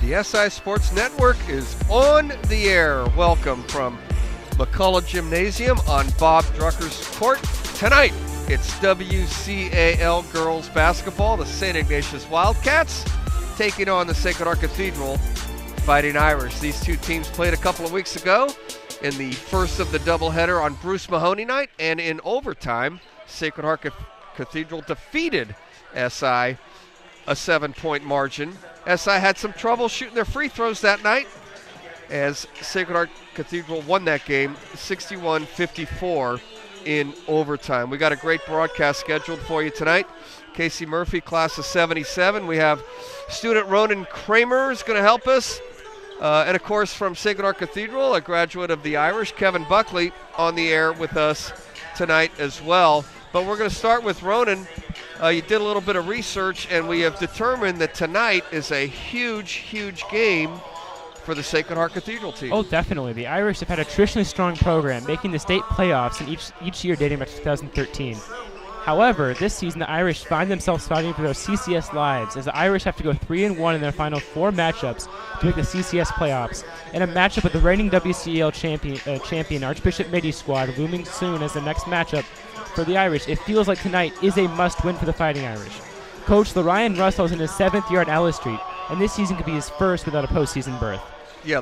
The SI Sports Network is on the air. Welcome from McCullough Gymnasium on Bob Drucker's court. Tonight, it's WCAL girls basketball. The St. Ignatius Wildcats taking on the Sacred Heart Cathedral Fightin Irish. These two teams played a couple of weeks ago in the first of the doubleheader on Bruce Mahoney night, and in overtime, Sacred Heart Cathedral defeated SI a 7-point margin. SI had some trouble shooting their free throws that night as Sacred Heart Cathedral won that game 61-54 in overtime. We got a great broadcast scheduled for you tonight. Casey Murphy, class of 77. We have student Ronan Kramer is going to help us. And of course from Sacred Heart Cathedral, a graduate of the Irish, Kevin Buckley, on the air with us tonight as well. But we're going to start with Ronan. You did a little bit of research, and we have determined that tonight is a huge, huge game for the Sacred Heart Cathedral team. Oh, definitely. The Irish have had a traditionally strong program, making the state playoffs in each year dating back to 2013. However, this season the Irish find themselves fighting for their CCS lives, as the Irish have to go 3-1 in their final 4 matchups to make the CCS playoffs, and a matchup with the reigning WCAL champion Archbishop Midi squad looming soon as the next matchup for the Irish. It feels like tonight is a must-win for the Fighting Irish. Coach Lorian Russell is in his 7th year at Ellis Street, and this season could be his first without a postseason berth. Yeah,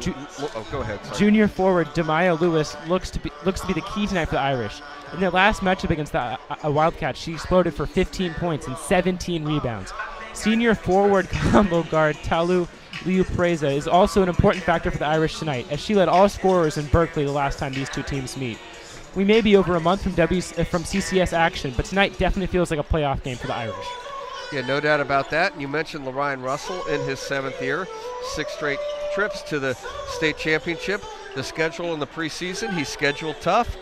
go ahead. Sorry. Junior forward Demaya Lewis looks to be the key tonight for the Irish. In their last matchup against the Wildcats, she exploded for 15 points and 17 rebounds. Senior forward combo guard Talu Liupreza is also an important factor for the Irish tonight, as she led all scorers in Berkeley the last time these two teams meet. We may be over a month from CCS action, but tonight definitely feels like a playoff game for the Irish. Yeah, no doubt about that. And you mentioned Lorian Russell in his 7th year, 6 straight trips to the state championship. The schedule in the preseason, he's scheduled tough,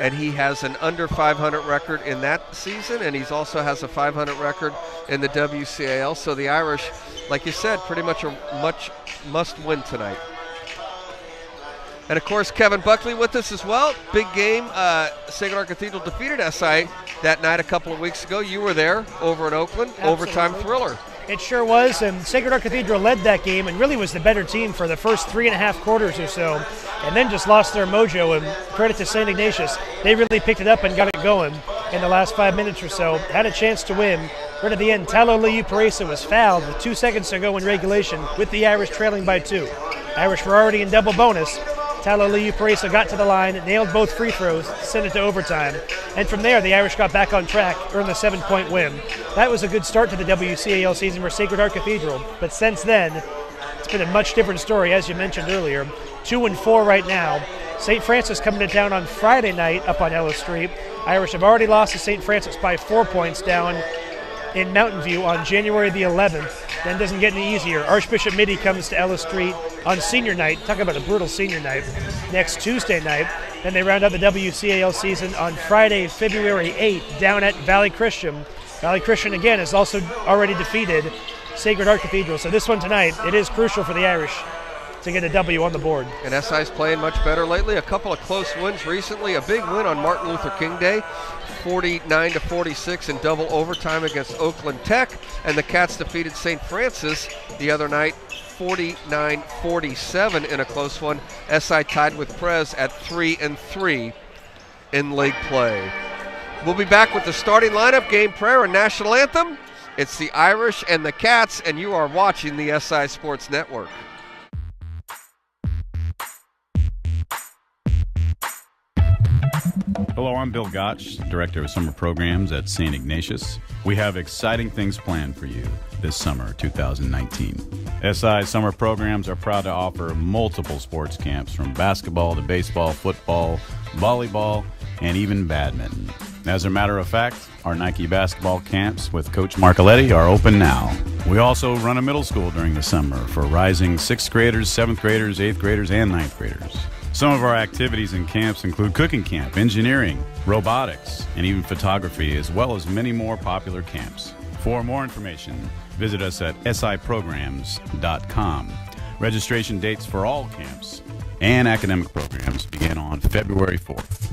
and he has an under 500 record in that season, and he's also has a 500 record in the WCAL. So the Irish, like you said, pretty much a must-win tonight. And, of course, Kevin Buckley with us as well. Big game. Sacred Heart Cathedral defeated SI that night a couple of weeks ago. You were there over in Oakland. Absolutely. Overtime thriller. It sure was, and Sacred Heart Cathedral led that game and really was the better team for the first 3.5 quarters or so, and then just lost their mojo, and credit to St. Ignatius. They really picked it up and got it going in the last 5 minutes or so. Had a chance to win. Right at the end, Talo Liuparesa was fouled with 2 seconds to go in regulation with the Irish trailing by 2. Irish were already in double bonus. Talo Liuparesa got to the line, nailed both free throws, sent it to overtime. And from there, the Irish got back on track, earned the 7-point win. That was a good start to the WCAL season for Sacred Heart Cathedral. But since then, it's been a much different story, as you mentioned earlier. 2-4 right now. St. Francis coming to town on Friday night up on Ellis Street. Irish have already lost to St. Francis by 4 points down in Mountain View on January the 11th. Then doesn't get any easier. Archbishop Midi comes to Ellis Street on senior night. Talk about a brutal senior night. Next Tuesday night. Then they round out the WCAL season on Friday, February 8th, down at Valley Christian. Valley Christian, again, has also already defeated Sacred Heart Cathedral. So this one tonight, it is crucial for the Irish to get a W on the board. And SI's playing much better lately. A couple of close wins recently. A big win on Martin Luther King Day, 49-46 in double overtime against Oakland Tech. And the Cats defeated St. Francis the other night, 49-47 in a close one. SI tied with Prez at 3-3 in league play. We'll be back with the starting lineup, game prayer, and national anthem. It's the Irish and the Cats, and you are watching the SI Sports Network. Hello, I'm Bill Gotch, Director of Summer Programs at St. Ignatius. We have exciting things planned for you this summer, 2019. SI Summer Programs are proud to offer multiple sports camps from basketball to baseball, football, volleyball, and even badminton. As a matter of fact, our Nike basketball camps with Coach Marcoletti are open now. We also run a middle school during the summer for rising 6th graders, 7th graders, 8th graders, and 9th graders. Some of our activities and camps include cooking camp, engineering, robotics, and even photography, as well as many more popular camps. For more information, visit us at siprograms.com. Registration dates for all camps and academic programs begin on February 4th.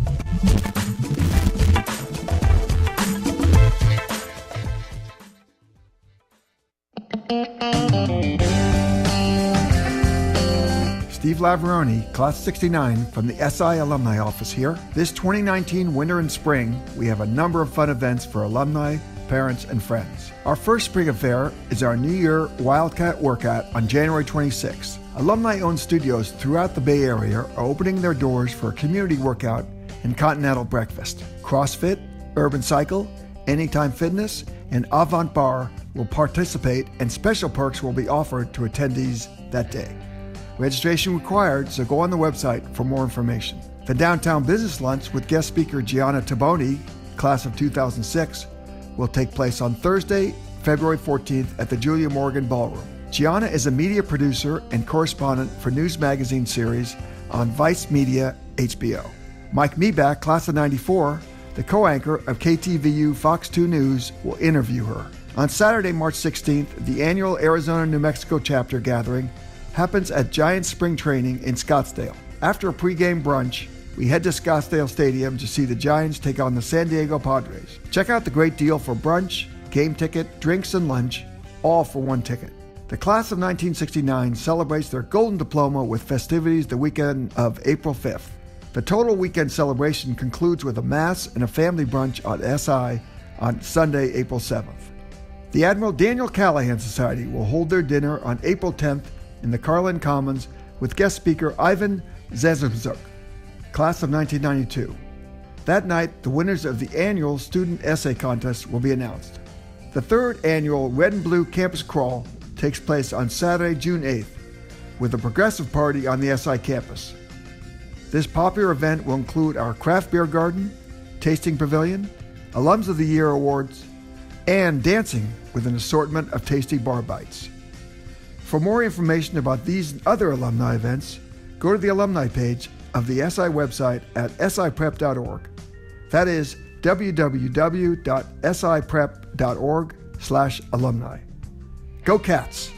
Steve Laveroni, Class 69 from the SI Alumni Office here. This 2019 winter and spring, we have a number of fun events for alumni, parents, and friends. Our first spring affair is our New Year Wildcat Workout on January 26th. Alumni-owned studios throughout the Bay Area are opening their doors for a community workout and continental breakfast. CrossFit, Urban Cycle, Anytime Fitness, and Avant Bar will participate, and special perks will be offered to attendees that day. Registration required, so go on the website for more information. The Downtown Business Lunch with guest speaker Gianna Taboni, class of 2006, will take place on Thursday, February 14th at the Julia Morgan Ballroom. Gianna is a media producer and correspondent for news magazine series on Vice Media HBO. Mike Meback, class of 94, the co-anchor of KTVU Fox 2 News, will interview her. On Saturday, March 16th, the annual Arizona-New Mexico chapter gathering happens at Giant Spring Training in Scottsdale. After a pregame brunch, we head to Scottsdale Stadium to see the Giants take on the San Diego Padres. Check out the great deal for brunch, game ticket, drinks, and lunch, all for one ticket. The class of 1969 celebrates their golden diploma with festivities the weekend of April 5th. The total weekend celebration concludes with a mass and a family brunch on SI on Sunday, April 7th. The Admiral Daniel Callahan Society will hold their dinner on April 10th in the Carlin Commons with guest speaker Ivan Zezimzuk, class of 1992. That night, the winners of the annual Student Essay Contest will be announced. The third annual Red and Blue Campus Crawl takes place on Saturday, June 8th, with a progressive party on the SI campus. This popular event will include our craft beer garden, tasting pavilion, Alums of the Year awards, and dancing with an assortment of tasty bar bites. For more information about these and other alumni events, go to the alumni page of the SI website at siprep.org. That is www.siprep.org/alumni. Go Cats!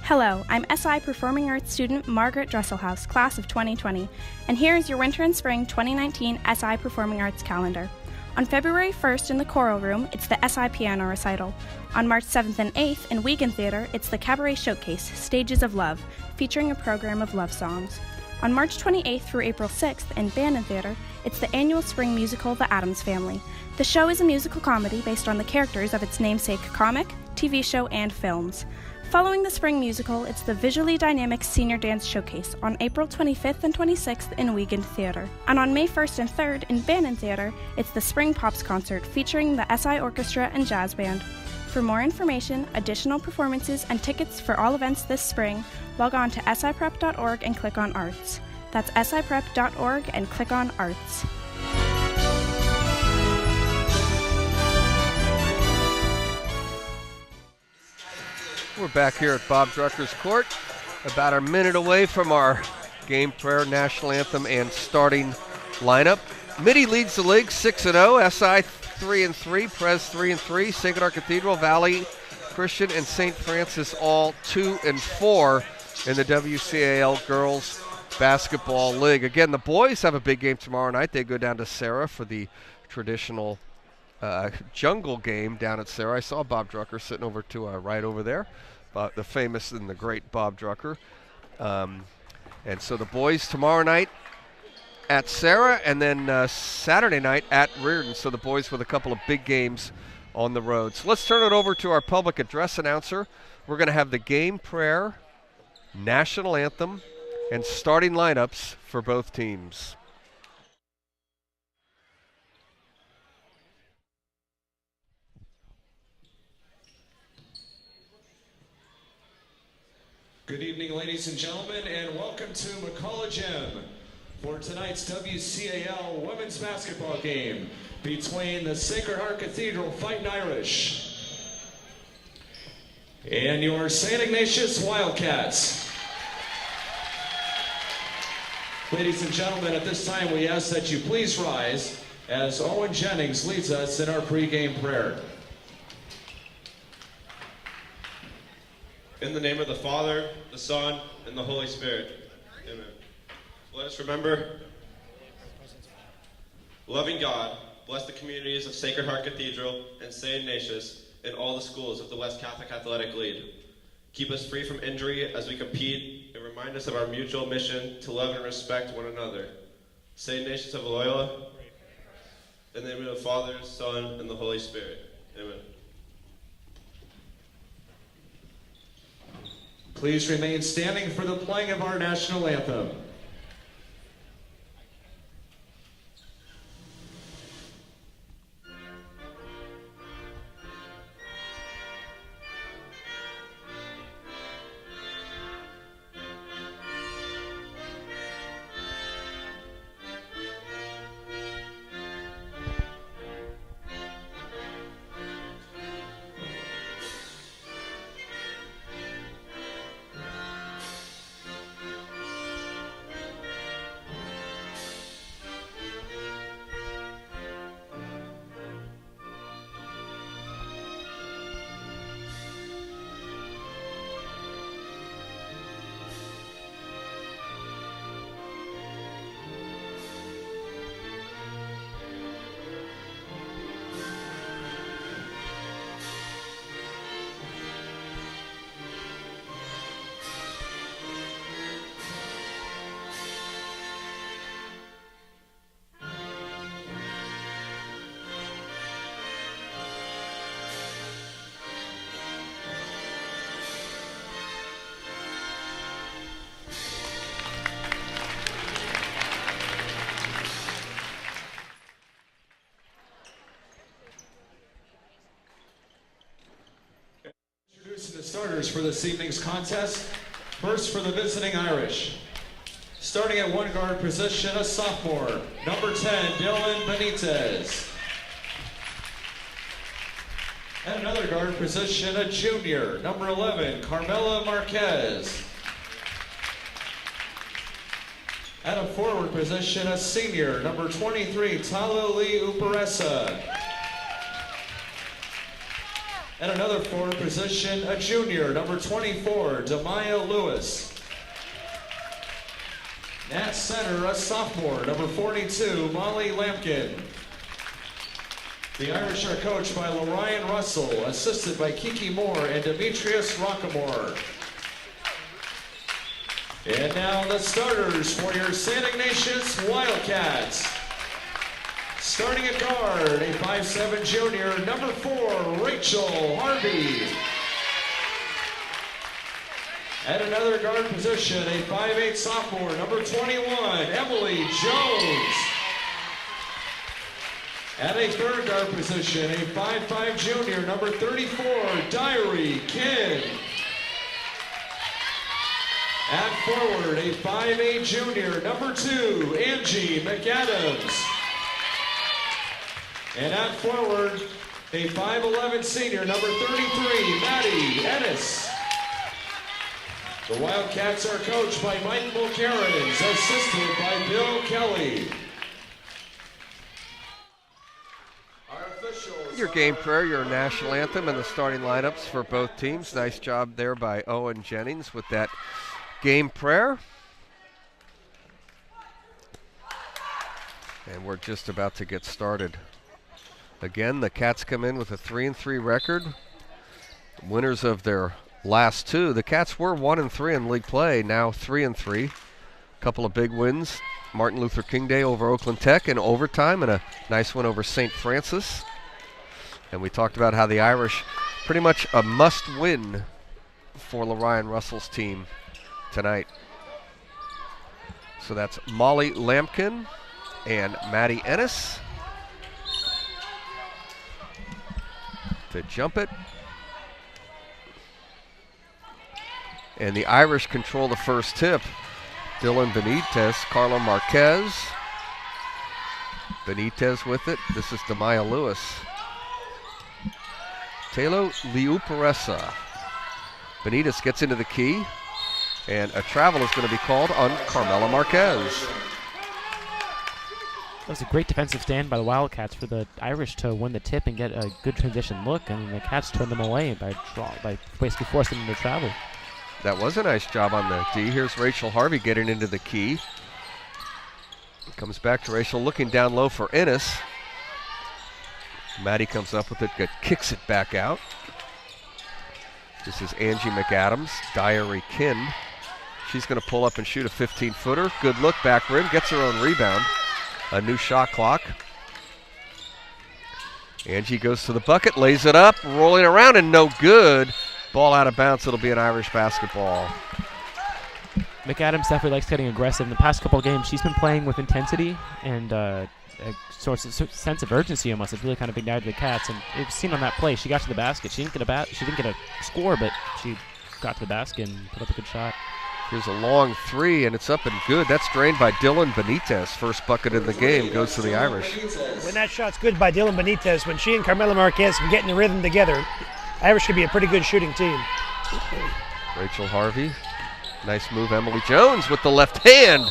Hello, I'm SI Performing Arts student Margaret Dresselhaus, class of 2020, and here is your Winter and Spring 2019 SI Performing Arts calendar. On February 1st in the Choral Room, it's the SI Piano Recital. On March 7th and 8th in Wiegand Theater, it's the Cabaret Showcase, Stages of Love, featuring a program of love songs. On March 28th through April 6th in Bandon Theater, it's the annual spring musical The Addams Family. The show is a musical comedy based on the characters of its namesake comic, TV show, and films. Following the spring musical, it's the Visually Dynamic Senior Dance Showcase on April 25th and 26th in Wiegand Theater. And on May 1st and 3rd in Bandon Theater, it's the Spring Pops Concert featuring the SI Orchestra and Jazz Band. For more information, additional performances, and tickets for all events this spring, log on to siprep.org and click on Arts. That's siprep.org and click on Arts. We're back here at Bob Drucker's court, about a minute away from our game prayer, national anthem, and starting lineup. Mitty leads the league 6-0, SI 3-3, Prez 3-3, Sacred Heart Cathedral, Valley Christian, and St. Francis all 2-4 in the WCAL Girls Basketball League. Again, the boys have a big game tomorrow night. They go down to Sarah for the traditional jungle game down at Sarah. I saw Bob Drucker sitting over to right over there, the famous and the great Bob Drucker. And so the boys tomorrow night at Sarah, and then Saturday night at Reardon. So the boys with a couple of big games on the road. So let's turn it over to our public address announcer. We're going to have the game prayer, national anthem, and starting lineups for both teams. Good evening, ladies and gentlemen, and welcome to McCullough Gym for tonight's WCAL women's basketball game between the Sacred Heart Cathedral Fightin Irish and your St. Ignatius Wildcats. Ladies and gentlemen, at this time we ask that you please rise as Owen Jennings leads us in our pregame prayer. In the name of the Father, the Son, and the Holy Spirit. Amen. Let us remember, loving God, bless the communities of Sacred Heart Cathedral and St. Ignatius and all the schools of the West Catholic Athletic League. Keep us free from injury as we compete and remind us of our mutual mission to love and respect one another. St. Ignatius of Loyola, in the name of the Father, Son, and the Holy Spirit. Amen. Please remain standing for the playing of our national anthem. Introducing the starters for this evening's contest. First for the visiting Irish. Starting at one guard position, a sophomore, number 10, Dylan Benitez. At another guard position, a junior, number 11, Carmela Marquez. At a forward position, a senior, number 23, Talali Uparesa. At another forward position, a junior, number 24, Demaya Lewis. At center, a sophomore, number 42, Molly Lampkin. The Irish are coached by Lorian Russell, assisted by Kiki Moore and Demetrius Rockamore. And now the starters for your St. Ignatius Wildcats. Starting at guard, a 5'7" junior, number 4, Rachel Harvey. At another guard position, a 5'8" sophomore, number 21, Emily Jones. At a third guard position, a 5'5" junior, number 34, Diary Kin. At forward, a 5'8" junior, number 2, Angie McAdams. And at forward, a 5'11" senior, number 33, Maddie Ennis. The Wildcats are coached by Mike Mulkerins, assisted by Bill Kelly. Your game prayer, your national anthem, and the starting lineups for both teams. Nice job there by Owen Jennings with that game prayer. And we're just about to get started. Again, the Cats come in with a 3-3 record. Winners of their last two. The Cats were 1-3 in league play, now 3-3. Couple of big wins. Martin Luther King Day over Oakland Tech in overtime, and a nice win over St. Francis. And we talked about how the Irish, pretty much a must-win for Lorian Russell's team tonight. So that's Molly Lampkin and Maddie Ennis to jump it. And the Irish control the first tip. Dylan Benitez, Carla Marquez. Benitez with it. This is Demaya Lewis. Telo Liuparesa. Benitez gets into the key, and a travel is going to be called on Carmela Marquez. That was a great defensive stand by the Wildcats for the Irish to win the tip and get a good transition look, and the Cats turned them away by basically forcing them to travel. That was a nice job on the D. Here's Rachel Harvey getting into the key. Comes back to Rachel, looking down low for Ennis. Maddie comes up with it, kicks it back out. This is Angie McAdams, Diary Kin. She's going to pull up and shoot a 15-footer. Good look, back rim, gets her own rebound. A new shot clock. Angie goes to the bucket, lays it up, rolling around, and no good. Ball out of bounds. It'll be an Irish basketball. McAdams definitely likes getting aggressive. In the past couple games, she's been playing with intensity and a sense of urgency almost. It's really kind of ignited the Cats, and it was seen on that play. She got to the basket. She didn't get a score, but she got to the basket and put up a good shot. Here's a long three, and it's up and good. That's drained by Dylan Benitez. First bucket in the game goes to the Irish. When that shot's good by Dylan Benitez, when she and Carmela Marquez can get in the rhythm together, Irish could be a pretty good shooting team. Rachel Harvey. Nice move, Emily Jones with the left hand,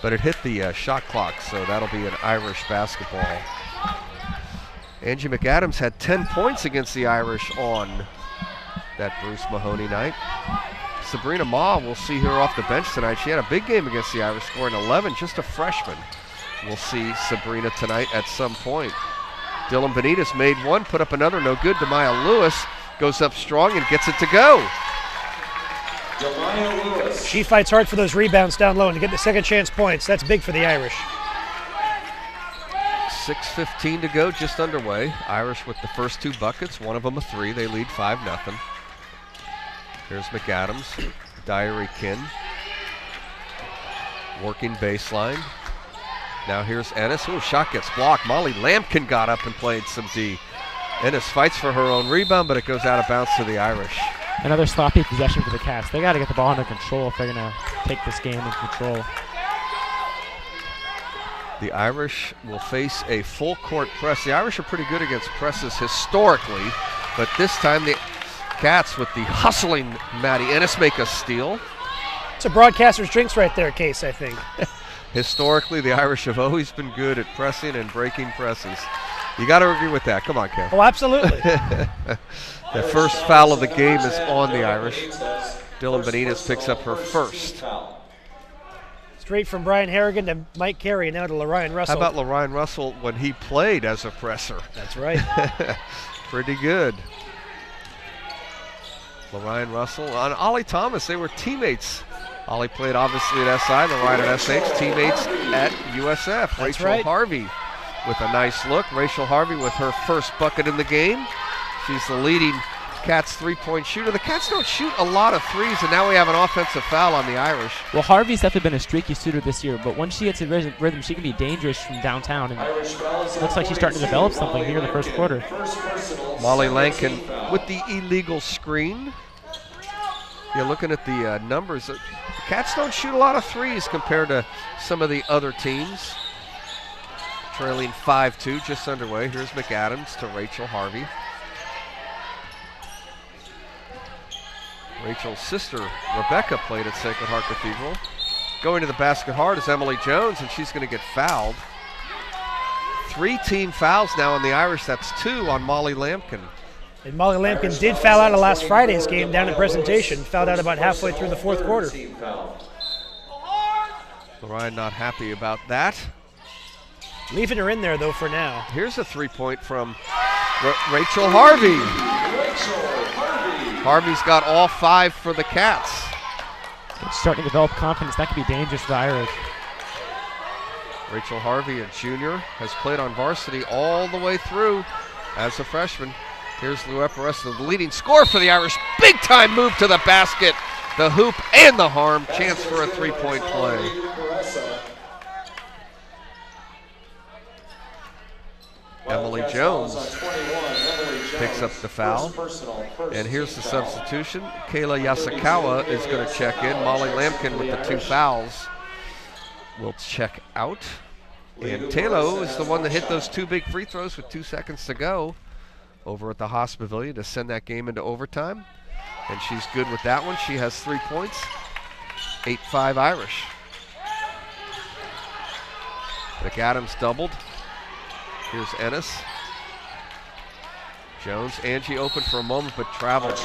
but it hit the shot clock, so that'll be an Irish basketball. Angie McAdams had 10 points against the Irish on that Bruce Mahoney night. Sabrina Ma, we'll see her off the bench tonight. She had a big game against the Irish, scoring 11, just a freshman. We'll see Sabrina tonight at some point. Dylan Benitez made one, put up another, no good. Demaya Lewis goes up strong and gets it to go. She fights hard for those rebounds down low and to get the second chance points. That's big for the Irish. 6:15 to go, just underway. Irish with the first two buckets, one of them a three. They lead 5-0. Here's McAdams, Diary Kin. Working baseline. Now here's Ennis. Ooh, shot gets blocked. Molly Lampkin got up and played some D. Ennis fights for her own rebound, but it goes out of bounds to the Irish. Another sloppy possession for the Cats. They got to get the ball under control if they're going to take this game in control. The Irish will face a full court press. The Irish are pretty good against presses historically, but this time the Cats with the hustling Maddie Ennis make a steal. It's a broadcaster's drinks right there, Case, I think. Historically, the Irish have always been good at pressing and breaking presses. You got to agree with that. Come on, Kev. Oh, absolutely. The first foul of the game is on the Irish. Dylan Benitez picks up her first. Straight from Brian Harrigan to Mike Carey, now to Lorian Russell. How about Lorian Russell when he played as a presser? That's right. Pretty good. Lorian Russell and Ollie Thomas, they were teammates. Ollie played obviously at SI, Lorian at SH, teammates at USF. That's Rachel right. Harvey with a nice look. Rachel Harvey with her first bucket in the game. She's the leading Cats three-point shooter. The Cats don't shoot a lot of threes, and now we have an offensive foul on the Irish. Well, Harvey's definitely been a streaky shooter this year, but once she gets in rhythm, she can be dangerous from downtown. And it looks like she's starting to develop something here in the first quarter. Molly Lankin with the illegal screen. You're looking at the numbers. The Cats don't shoot a lot of threes compared to some of the other teams. Trailing 5-2, just underway. Here's McAdams to Rachel Harvey. Rachel's sister, Rebecca, played at Sacred Heart Cathedral. Going to the basket hard is Emily Jones, and she's going to get fouled. 3 team fouls now on the Irish. That's 2 on Molly Lampkin. And Molly Lampkin did foul out of last Friday's game down in Presentation. Fouled out about halfway through the fourth quarter. Lorian not happy about that. Leaving her in there, though, for now. Here's a three-point from Rachel Harvey. Harvey's got all 5 for the Cats. It's starting to develop confidence. That could be dangerous for the Irish. Rachel Harvey, a junior, has played on varsity all the way through as a freshman. Here's Lou Eperessa, the leading scorer for the Irish. Big-time move to the basket, the hoop, and the harm. Chance for a three-point play. Emily Jones picks up the foul. And here's the substitution. Kayla Yasukawa is going to check in. Molly Lampkin with the 2 fouls will check out. And Taylor is the one that hit those 2 big free throws with 2 seconds to go over at the Haas Pavilion to send that game into overtime. And she's good with that one. She has 3 points. 8-5 Irish. McAdams doubled. Here's Ennis. Jones, Angie open for a moment, but traveled.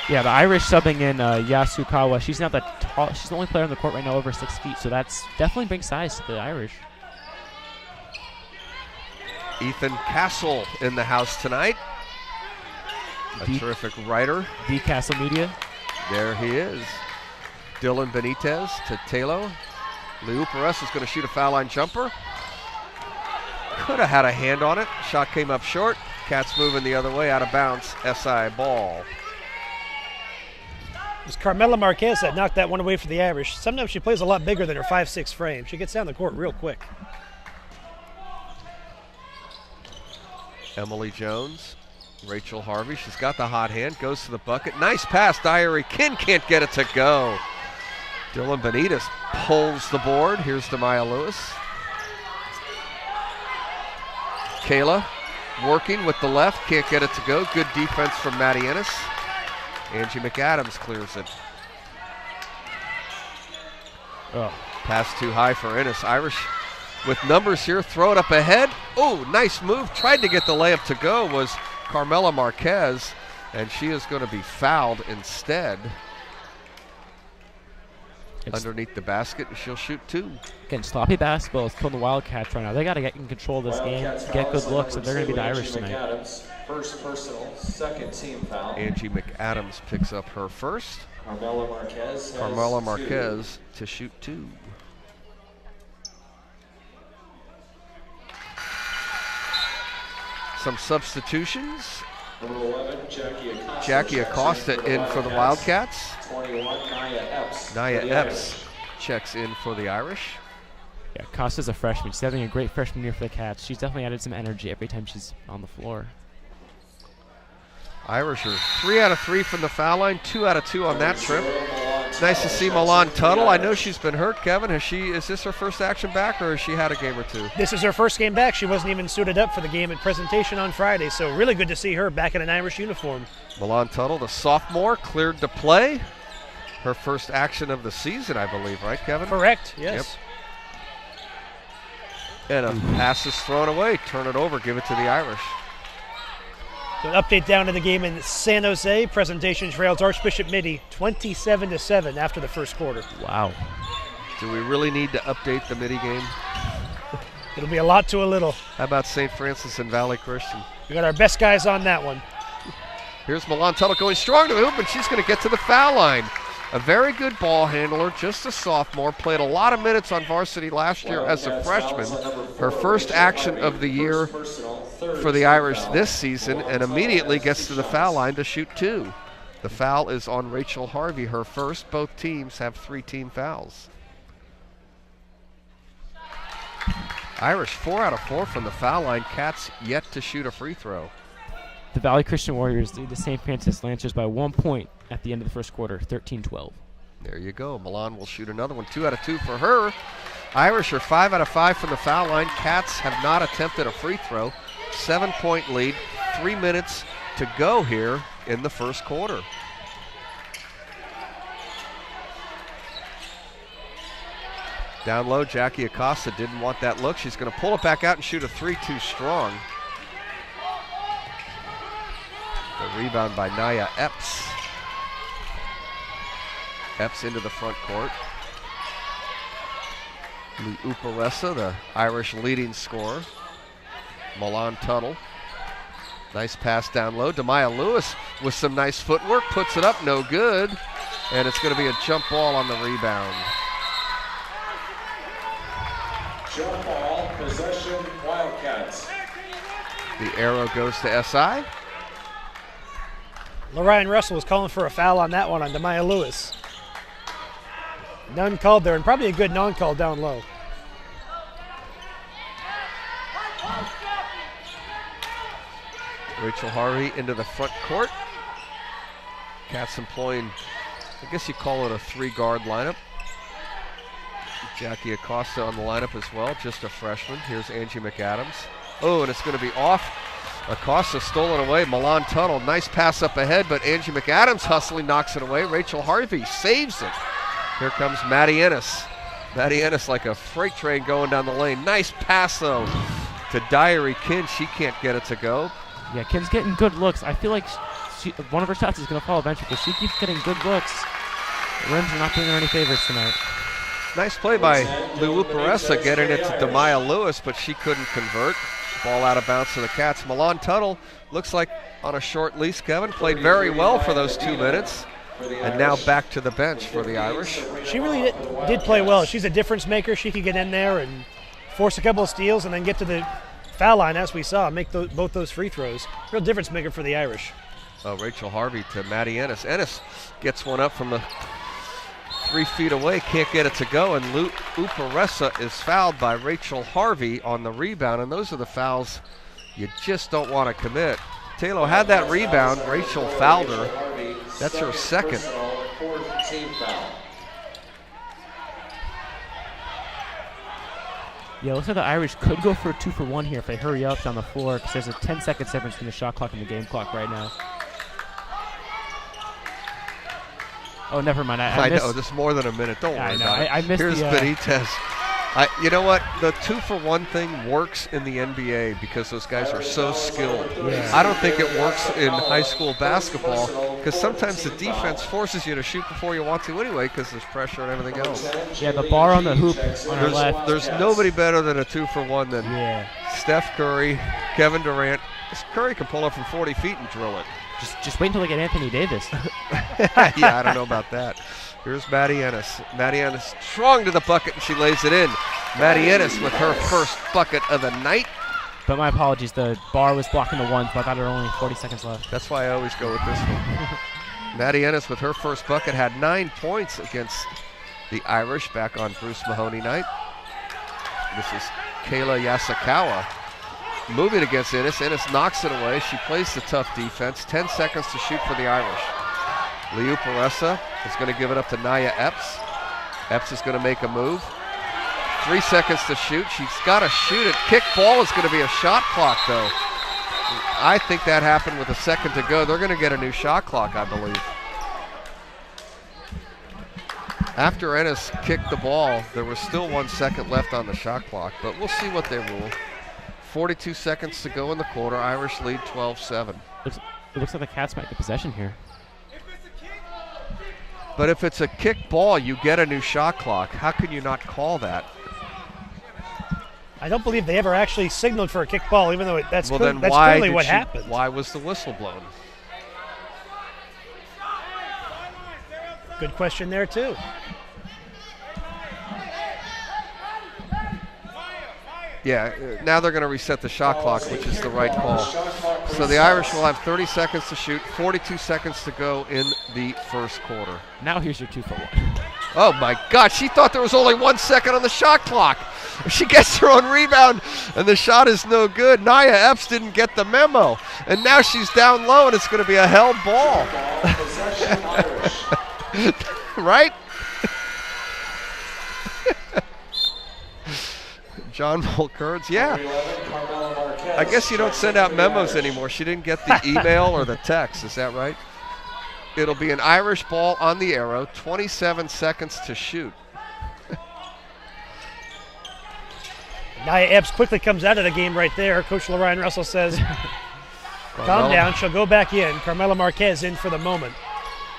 Yeah, the Irish subbing in Yasukawa. She's not that tall. She's the only player on the court right now over 6 feet, so that's definitely big size to the Irish. Ethan Castle in the house tonight. A terrific writer. The Castle Media. There he is. Dylan Benitez to Talo. Liu Perez is going to shoot a foul line jumper. Could have had a hand on it. Shot came up short. Cats moving the other way, out of bounds. SI ball. It was Carmela Marquez that knocked that one away for the Irish. Sometimes she plays a lot bigger than her 5'6" frame. She gets down the court real quick. Emily Jones, Rachel Harvey. She's got the hot hand, goes to the bucket. Nice pass, Diary Kin can't get it to go. Dylan Benitez pulls the board. Here's Demaya Lewis. Kayla working with the left, can't get it to go. Good defense from Maddie Ennis. Angie McAdams clears it. Oh. Pass too high for Ennis. Irish with numbers here, throw it up ahead. Oh, nice move. Tried to get the layup to go was Carmela Marquez, and she is going to be fouled instead. Underneath the basket, and she'll shoot 2. Again, sloppy basketball is killing the Wildcats right now. They got to get in control of this game, get good looks, and they're going to be the Irish tonight. McAdams, first personal, second team foul. Angie McAdams picks up her first. Carmela Marquez to shoot 2. Some substitutions. Number 11, Jackie Acosta in for the Wildcats. 21, Nia Epps checks in for the Irish. Yeah, Acosta's a freshman. She's having a great freshman year for the Cats. She's definitely added some energy every time she's on the floor. Irish are 3 out of 3 from the foul line, 2 out of 2 on that trip. Nice to see Milan Tuttle. I know she's been hurt, Kevin. Is this her first action back, or has she had a game or 2? This is her first game back. She wasn't even suited up for the game at presentation on Friday, so really good to see her back in an Irish uniform. Milan Tuttle, the sophomore, cleared to play. Her first action of the season, I believe, right, Kevin? Correct, yes. Yep. And a pass is thrown away. Turn it over, give it to the Irish. So an update down to the game in San Jose. Presentation trails Archbishop Mitty 27-7 after the first quarter. Wow. Do we really need to update the Mitty game? It'll be a lot to a little. How about St. Francis and Valley Christian? We got our best guys on that one. Here's Milan Tuttle going strong to the hoop, and she's going to get to the foul line. A very good ball handler, just a sophomore, played a lot of minutes on varsity last year as a freshman. Her first action of the year for the Irish this season, and immediately gets to the foul line to shoot 2. The foul is on Rachel Harvey, her first. Both teams have 3 team fouls. Irish 4 out of 4 from the foul line. Cats yet to shoot a free throw. The Valley Christian Warriors lead the St. Francis Lancers by 1 point at the end of the first quarter, 13-12. There you go. Milan will shoot another one. 2 out of 2 for her. Irish are 5 out of 5 from the foul line. Cats have not attempted a free throw. 7-point lead. 3 minutes to go here in the first quarter. Down low, Jackie Acosta didn't want that look. She's going to pull it back out and shoot a 3 too strong. The rebound by Nia Epps. Epps into the front court. Lee Uparesa, the Irish leading scorer. Milan Tuttle. Nice pass down low. Demaya Lewis with some nice footwork. Puts it up, no good. And it's going to be a jump ball on the rebound. Jump ball, possession, Wildcats. The arrow goes to SI. Lorraine Russell was calling for a foul on that one on Demaya Lewis. None called there, and probably a good non-call down low. Rachel Harvey into the front court. Cats employing, I guess you call it a 3-guard lineup. Jackie Acosta on the lineup as well, just a freshman. Here's Angie McAdams. Oh, and it's going to be off. Acosta stolen away. Milan Tuttle, nice pass up ahead, but Angie McAdams hustling, knocks it away. Rachel Harvey saves it. Here comes Maddie Ennis. Maddie Ennis like a freight train going down the lane. Nice pass, though, to Diary Kin. She can't get it to go. Yeah, Kin's getting good looks. I feel like one of her shots is going to fall eventually because she keeps getting good looks. The rims are not doing her any favors tonight. Nice play by Lou Uparessa getting it to Demaya Lewis, but she couldn't convert. Ball out of bounds to the Cats. Milan Tuttle looks like on a short leash, Kevin. Played very well for those 2 minutes. And now back to the bench for the Irish. She really did play well. She's a difference maker. She could get in there and force a couple of steals and then get to the foul line, as we saw, make both those free throws. Real difference maker for the Irish. Oh, Rachel Harvey to Maddie Ennis. Ennis gets one up from the 3 feet away, can't get it to go, and Uparessa is fouled by Rachel Harvey on the rebound, and those are the fouls you just don't want to commit. Taylor had that rebound. Rachel fouled her. That's her second. Yeah, looks like the Irish could go for a 2-for-1 here if they hurry up down the floor because there's a 10-second difference between the shot clock and the game clock right now. Oh, never mind. I know, there's more than a minute. Don't worry about it. I missed Here's Benitez. You know what? The 2-for-1 thing works in the NBA because those guys are so skilled. Yeah. I don't think it works in high school basketball because sometimes the defense forces you to shoot before you want to anyway because there's pressure and everything else. Yeah, the bar on the hoop on our left. There's nobody better than a 2-for-1 than Steph Curry, Kevin Durant. Curry can pull up from 40 feet and drill it. Just wait until they get Anthony Davis. Yeah, I don't know about that. Here's Maddie Ennis. Maddie Ennis strong to the bucket, and she lays it in. Maddie Ennis with her first bucket of the night. But my apologies, the bar was blocking the 1, so I thought there were only 40 seconds left. That's why I always go with this one. Maddie Ennis with her first bucket had 9 points against the Irish back on Bruce Mahoney night. This is Kayla Yasukawa moving against Ennis. Ennis knocks it away. She plays the tough defense. 10 seconds to shoot for the Irish. Liu Peressa is going to give it up to Naya Epps. Epps is going to make a move. 3 seconds to shoot. She's got to shoot it. Kick ball is going to be a shot clock, though. I think that happened with a second to go. They're going to get a new shot clock, I believe. After Ennis kicked the ball, there was still 1 second left on the shot clock, but we'll see what they rule. 42 seconds to go in the quarter. Irish lead 12-7. It looks like the Cats might get possession here. But if it's a kick ball, you get a new shot clock. How can you not call that? I don't believe they ever actually signaled for a kick ball, even though that's clearly what happened. Why was the whistle blown? Good question there, too. Yeah, now they're going to reset the shot clock, which is the right call. So the Irish will have 30 seconds to shoot, 42 seconds to go in the first quarter. Now here's your 2-for-1. Oh, my God. She thought there was only 1 second on the shot clock. She gets her own rebound, and the shot is no good. Naya Epps didn't get the memo, and now she's down low, and it's going to be a held ball. Right? John Mulkerds, yeah. I guess you don't send out memos anymore. She didn't get the email or the text. Is that right? It'll be an Irish ball on the arrow. 27 seconds to shoot. Nia Epps quickly comes out of the game right there. Coach Lorraine Russell says, calm down. She'll go back in. Carmela Marquez in for the moment.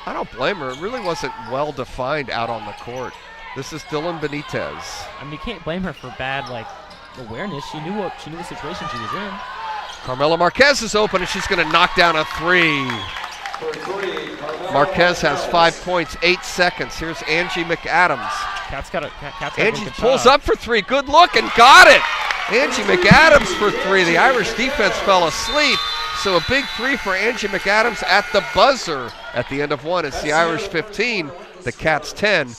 I don't blame her. It really wasn't well defined out on the court. This is Dylan Benitez. I mean, you can't blame her for bad awareness. She knew the situation she was in. Carmela Marquez is open, and she's going to knock down a 3. Marquez has 5 points, 8 seconds. Here's Angie McAdams. Angie pulls up for 3. Good look and got it. Angie McAdams for 3. The Irish defense fell asleep. So a big 3 for Angie McAdams at the buzzer at the end of 1. It's the Irish 15, the Cats 10.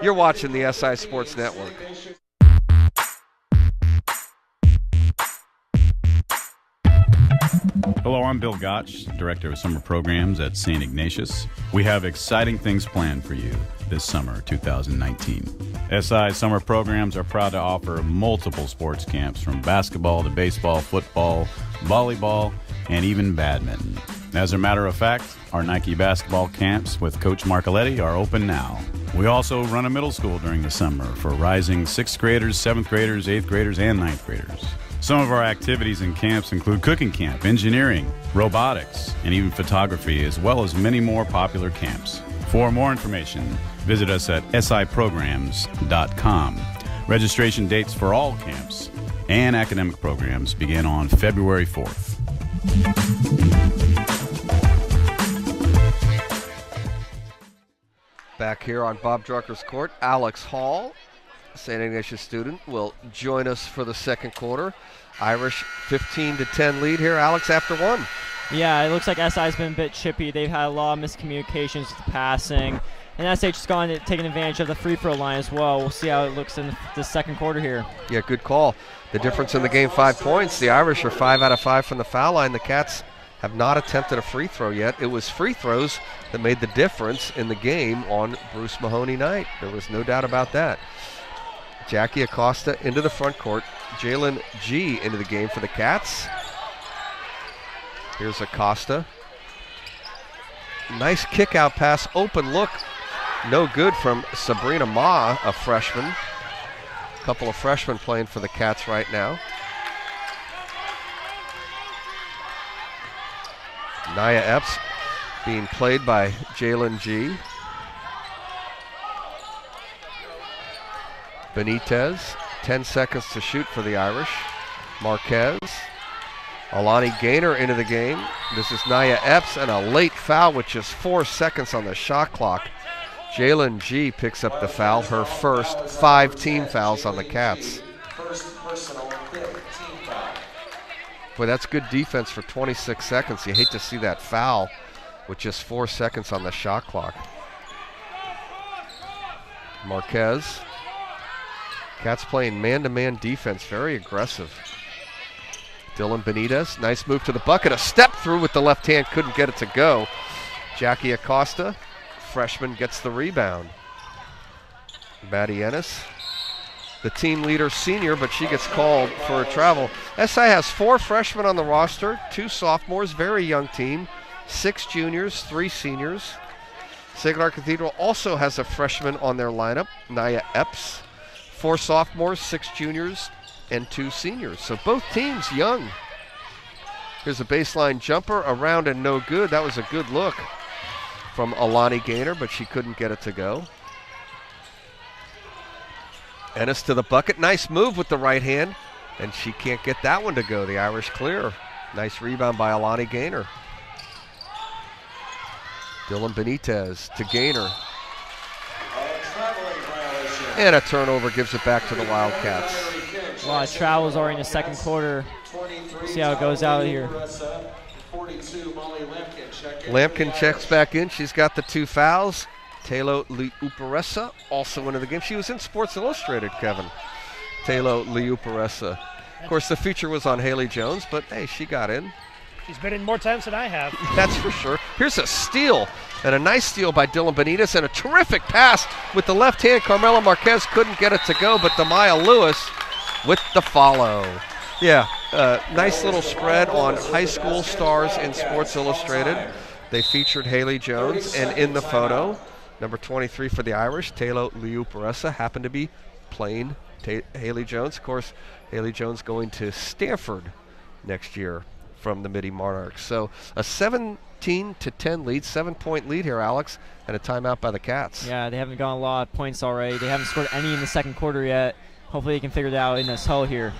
You're watching the SI Sports Network. Hello, I'm Bill Gotch, Director of Summer Programs at St. Ignatius. We have exciting things planned for you this summer, 2019. SI Summer Programs are proud to offer multiple sports camps from basketball to baseball, football, volleyball, and even badminton. As a matter of fact, our Nike basketball camps with Coach Marcoletti are open now. We also run a middle school during the summer for rising 6th graders, 7th graders, 8th graders, and 9th graders. Some of our activities and camps include cooking camp, engineering, robotics, and even photography, as well as many more popular camps. For more information, visit us at siprograms.com. Registration dates for all camps and academic programs begin on February 4th. Back here on Bob Drucker's court, Alex Hall, St. Ignatius student, will join us for the second quarter. Irish 15-10 lead here, Alex, after one. Yeah, it looks like SI's been a bit chippy. They've had a lot of miscommunications with the passing. And SH has gone and taken advantage of the free throw line as well. We'll see how it looks in the second quarter here. Yeah, good call. The difference in the game, 5 points. The Irish are 5 out of 5 from the foul line. The Cats have not attempted a free throw yet. It was free throws that made the difference in the game on Bruce Mahoney night. There was no doubt about that. Jackie Acosta into the front court. Jalen G into the game for the Cats. Here's Acosta. Nice kick out pass, open look. No good from Sabrina Ma, a freshman. A couple of freshmen playing for the Cats right now. Nia Epps being played by Jalen G. Benitez, 10 seconds to shoot for the Irish. Marquez. Alani Gaynor into the game. This is Nia Epps, and a late foul with just 4 seconds on the shot clock. Jalen G picks up the foul, her first 5 team fouls on the Cats. Boy, that's good defense for 26 seconds. You hate to see that foul with just 4 seconds on the shot clock. Marquez. Cats playing man-to-man defense, very aggressive. Dylan Benitez, nice move to the bucket. A step through with the left hand, couldn't get it to go. Jackie Acosta, freshman, gets the rebound. Maddie Ennis, the team leader senior, but she gets called for a travel. SI has 4 freshmen on the roster, 2 sophomores, very young team, 6 juniors, 3 seniors. Sacred Heart Cathedral also has a freshman on their lineup, Nia Epps. 4 sophomores, 6 juniors, and 2 seniors. So both teams young. Here's a baseline jumper, around and no good. That was a good look from Alani Gaynor, but she couldn't get it to go. Ennis to the bucket. Nice move with the right hand, and she can't get that one to go. The Irish clear. Nice rebound by Alani Gaynor. Dylan Benitez to Gaynor. And a turnover gives it back to the Wildcats. A lot of travels already in the second quarter. See how it goes out here. Lampkin checks back in. She's got the 2 fouls. Taylor Liuparesa also into the game. She was in Sports Illustrated, Kevin. Taylor Liuparesa. Of course, the feature was on Haley Jones, but hey, she got in. She's been in more times than I have. That's for sure. Here's a steal, and a nice steal by Dylan Benitez, and a terrific pass with the left hand. Carmela Marquez couldn't get it to go, but Demaya Lewis with the follow. Yeah, nice little spread on high school stars in Sports Illustrated. They featured Haley Jones, and in the photo, number 23 for the Irish, Taylor Liuparesa, happened to be playing Haley Jones. Of course, Haley Jones going to Stanford next year from the Midi Monarchs. So a 17-10 lead, 7-point lead here, Alex, and a timeout by the Cats. Yeah, they haven't gotten a lot of points already. They haven't scored any in the second quarter yet. Hopefully they can figure that out in this hull here.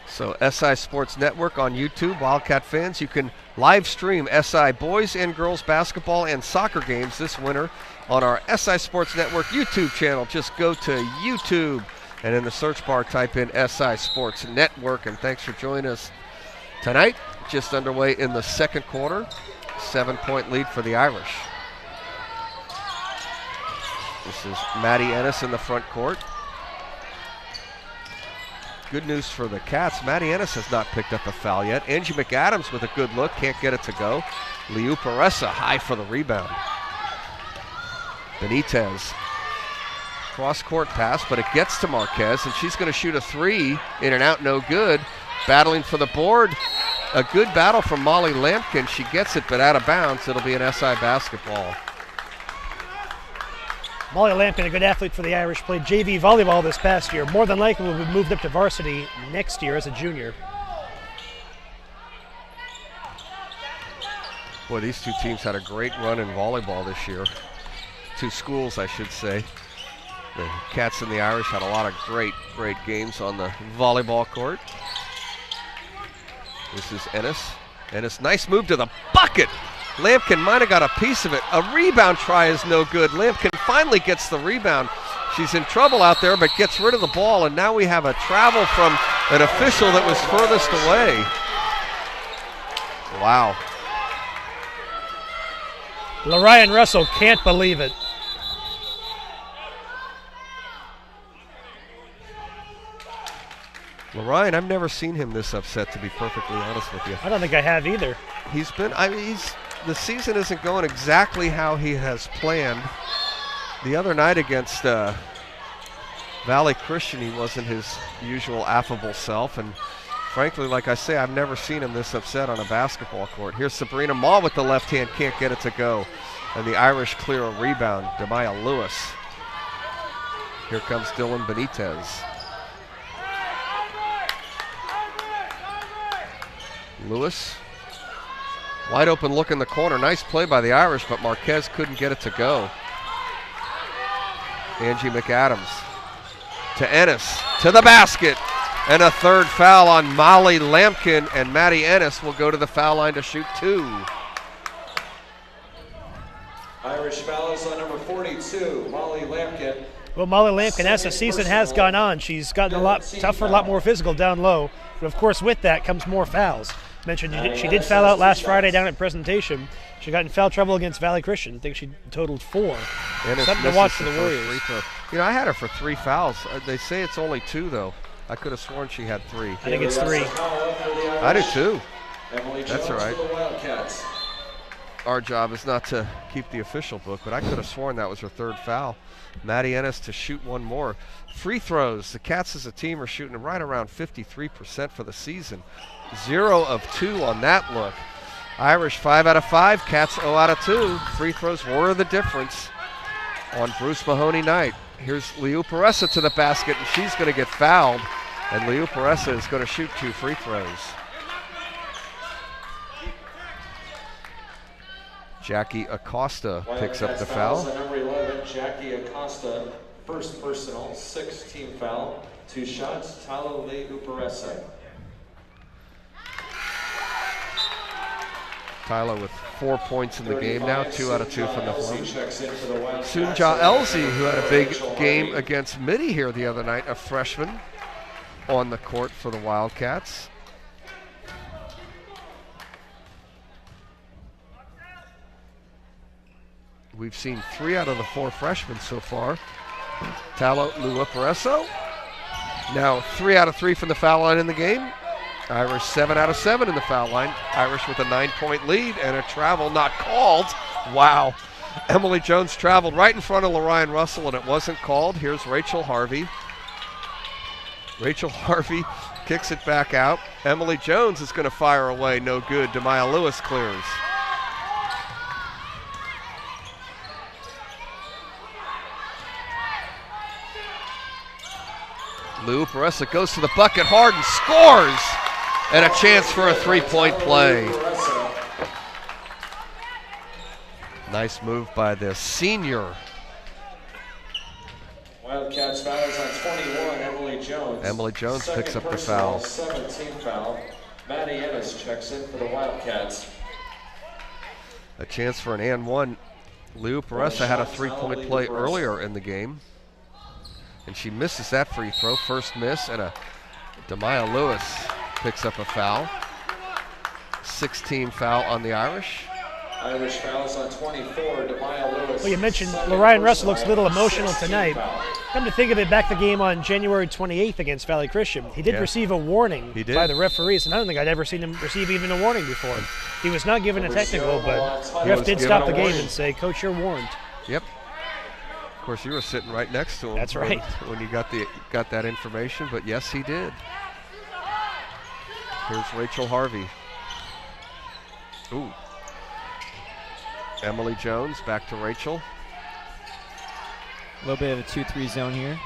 So SI Sports Network on YouTube. Wildcat fans, you can live stream SI boys and girls basketball and soccer games this winter on our SI Sports Network YouTube channel. Just go to YouTube and in the search bar type in SI Sports Network. And thanks for joining us tonight. Just underway in the second quarter. 7-point lead for the Irish. This is Maddie Ennis in the front court. Good news for the Cats. Maddie Ennis has not picked up a foul yet. Angie McAdams with a good look. Can't get it to go. Liuparesa high for the rebound. Benitez. Cross-court pass, but it gets to Marquez, and she's going to shoot a 3. In and out, no good. Battling for the board. A good battle from Molly Lampkin. She gets it, but out of bounds. It'll be an SI basketball. Molly Lampkin, a good athlete for the Irish, played JV volleyball this past year. More than likely will be moved up to varsity next year as a junior. Boy, these two teams had a great run in volleyball this year. Two schools, I should say. The Cats and the Irish had a lot of great games on the volleyball court. This is Ennis. Ennis, nice move to the bucket. Lampkin might have got a piece of it. A rebound try is no good. Lampkin finally gets the rebound. She's in trouble out there, but gets rid of the ball, and now we have a travel from an official that was furthest away. Wow. Lorian Russell can't believe it. Lorian, I've never seen him this upset, to be perfectly honest with you. I don't think I have either. He's been, the season isn't going exactly how he has planned. The other night against Valley Christian, he wasn't his usual affable self, and frankly, like I say, I've never seen him this upset on a basketball court. Here's Sabrina Maul with the left hand, can't get it to go. And the Irish clear a rebound. Demaya Lewis. Here comes Dylan Benitez. Lewis. Wide open look in the corner. Nice play by the Irish, but Marquez couldn't get it to go. Angie McAdams to Ennis, to the basket. And a third foul on Molly Lampkin, and Maddie Ennis will go to the foul line to shoot 2. Irish fouls on number 42, Molly Lampkin. Well, Molly Lampkin, as the season has gone on, she's gotten a lot tougher, a lot more physical down low. But of course, with that comes more fouls. Mentioned she did foul out last Friday down at presentation. She got in foul trouble against Valley Christian. I think she totaled 4. Something to watch for the Warriors. You know, I had her for 3 fouls. They say it's only 2, though. I could have sworn she had 3. I think it's 3. I do too. That's all right. Wildcats. Our job is not to keep the official book, but I could have sworn that was her 3rd foul. Maddie Ennis to shoot 1 more. Free throws. The Cats as a team are shooting right around 53% for the season. 0 of 2 on that look. Irish 5 out of 5. Cats 0 out of 2. Free throws were the difference on Bruce Mahoney night. Here's Liu Peressa to the basket, and she's going to get fouled. And Liu Peressa is going to shoot 2 free throws. Jackie Acosta picks up the foul. Number 11, Jackie Acosta, first personal, 6th team foul. 2 shots, Talo Liu Peressa. Tyler with 4 points in the game now, 2 out of 2 from the floor. Sunja Elsie, who had a big game against Mitty here the other night, a freshman on the court for the Wildcats. We've seen 3 out of the 4 freshmen so far. Talo Luiparesso, now 3 out of 3 from the foul line in the game. Irish 7 out of 7 in the foul line. Irish with a 9-point lead and a travel not called. Wow. Emily Jones traveled right in front of Lorian Russell and it wasn't called. Here's Rachel Harvey. Rachel Harvey kicks it back out. Emily Jones is going to fire away. No good. Demaya Lewis clears. Lou Peressa goes to the bucket hard and scores. And a chance for a 3-point play. Nice move by the senior. Wildcats fouls on 21, Emily Jones. Emily Jones picks up the foul. 17th foul. Maddie Ennis checks in for the Wildcats. A chance for an and one. Lou Peressa had a 3-point play earlier in the game. And she misses that free throw. First miss, and a Demaya Lewis picks up a foul. 6-team foul on the Irish. Irish fouls on 24, Demaya Lewis. Well, you mentioned Lorian Russell looks a little emotional tonight. Come to think of it, back the game on January 28th against Valley Christian. He did receive a warning by the referees, and I don't think I'd ever seen him receive even a warning before. He was not given a technical, but the ref did stop the game and say, "Coach, you're warned." Yep. Of course, you were sitting right next to him. That's right. When you got that information, but yes, he did. Here's Rachel Harvey. Ooh. Emily Jones back to Rachel. A little bit of a 2-3 zone here.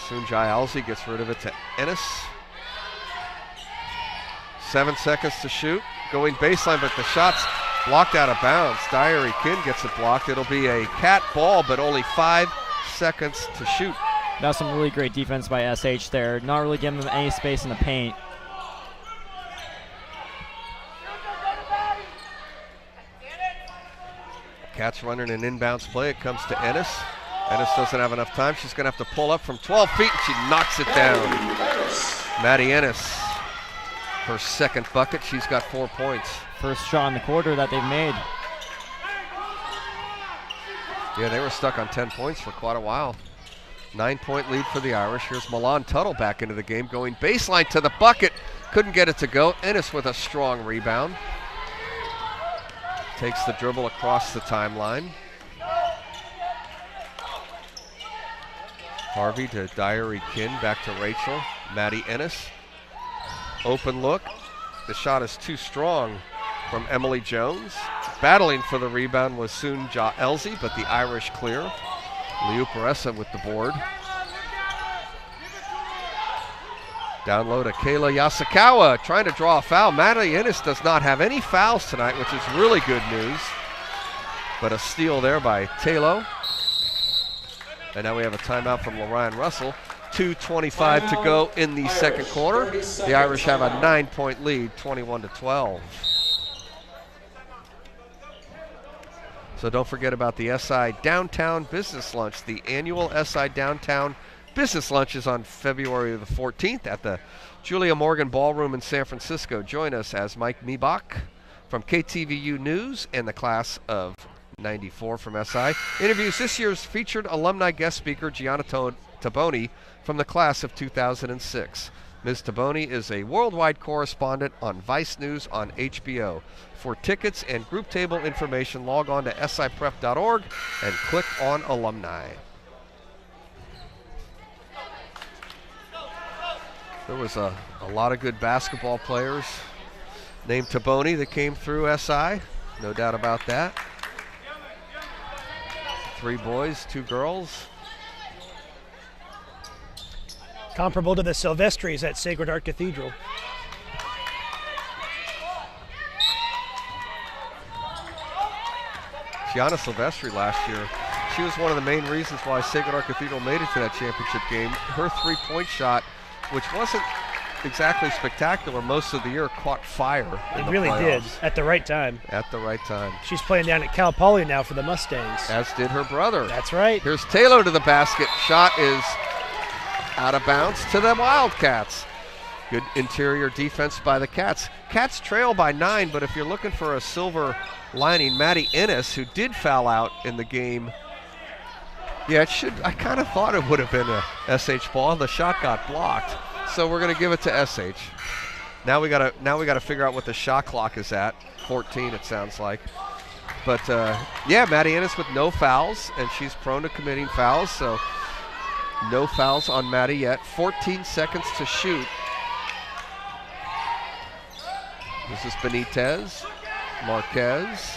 Sunjai Alzi gets rid of it to Ennis. 7 seconds to shoot. Going baseline, but the shot's blocked out of bounds. Diary Kin gets it blocked. It'll be a cat ball, but only 5 seconds to shoot. That's some really great defense by SH there. Not really giving them any space in the paint. Cats running an inbounds play. It comes to Ennis. Ennis doesn't have enough time. She's going to have to pull up from 12 feet, and she knocks it down. Maddie Ennis, her second bucket. She's got 4 points. First shot in the quarter that they've made. Yeah, they were stuck on 10 points for quite a while. 9-point lead for the Irish. Here's Milan Tuttle back into the game, going baseline to the bucket. Couldn't get it to go. Ennis with a strong rebound. Takes the dribble across the timeline. Harvey to Diary Kin, back to Rachel. Maddie Ennis. Open look. The shot is too strong from Emily Jones. Battling for the rebound was Sunja Elsie, but the Irish clear. Liu Peressa with the board. Down low to Kayla Yasukawa, trying to draw a foul. Maddie Ennis does not have any fouls tonight, which is really good news. But a steal there by Talo. And now we have a timeout from Lorian Russell. 2:25 to go in the second quarter. The Irish have a 9-point lead, 21-12. So don't forget about the SI Downtown Business Lunch. The annual SI Downtown Business Lunch is on February the 14th at the Julia Morgan Ballroom in San Francisco. Join us as Mike Miebach from KTVU News and the class of 94 from SI interviews this year's featured alumni guest speaker, Gianna Taboni, from the class of 2006. Ms. Taboni is a worldwide correspondent on Vice News on HBO. For tickets and group table information, log on to siprep.org and click on Alumni. There was a lot of good basketball players named Taboni that came through SI, no doubt about that. 3 boys, 2 girls. Comparable to the Silvestris at Sacred Heart Cathedral. Gianna Silvestri last year, she was one of the main reasons why Sacred Heart Cathedral made it to that championship game. Her 3-point shot, which wasn't exactly spectacular most of the year, caught fire. It really did, at the right time. At the right time. She's playing down at Cal Poly now for the Mustangs. As did her brother. That's right. Here's Taylor to the basket. Shot is out of bounds to the Wildcats. Good interior defense by the Cats. Cats trail by 9, but if you're looking for a silver lining, Maddie Ennis, who did foul out in the game. Yeah, I kind of thought it would have been a SH ball. The shot got blocked, so we're going to give it to SH. Now we got to figure out what the shot clock is at. 14, it sounds like. But yeah, Maddie Ennis with no fouls, and she's prone to committing fouls, so no fouls on Maddie yet. 14 seconds to shoot. This is Benitez, Marquez.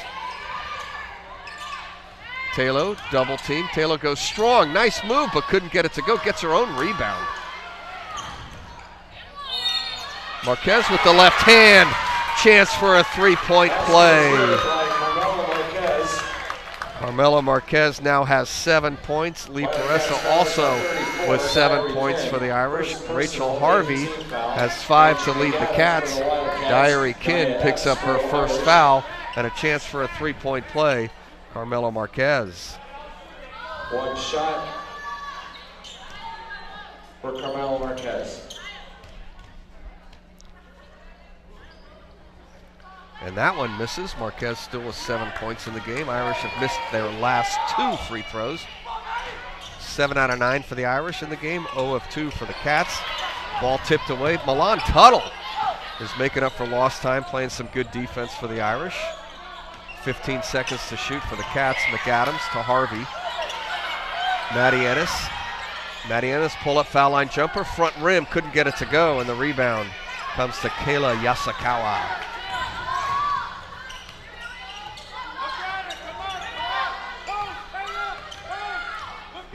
Talo, double team. Talo goes strong. Nice move, but couldn't get it to go. Gets her own rebound. Marquez with the left hand. Chance for a 3-point play. Carmela Marquez now has 7 points. Lee Peressa also with 7 points for the Irish. Rachel Harvey has 5 to lead the Cats. Diary Kin picks up her first foul and a chance for a 3-point play. Carmela Marquez. 1 shot for Carmela Marquez. And that one misses. Marquez still with 7 points in the game. Irish have missed their last 2 free throws. 7 out of 9 for the Irish in the game. 0 of 2 for the Cats. Ball tipped away. Milan Tuttle is making up for lost time, playing some good defense for the Irish. 15 seconds to shoot for the Cats. McAdams to Harvey. Maddie Ennis. Maddie Ennis pull-up foul line jumper. Front rim. Couldn't get it to go, and the rebound comes to Kayla Yasukawa.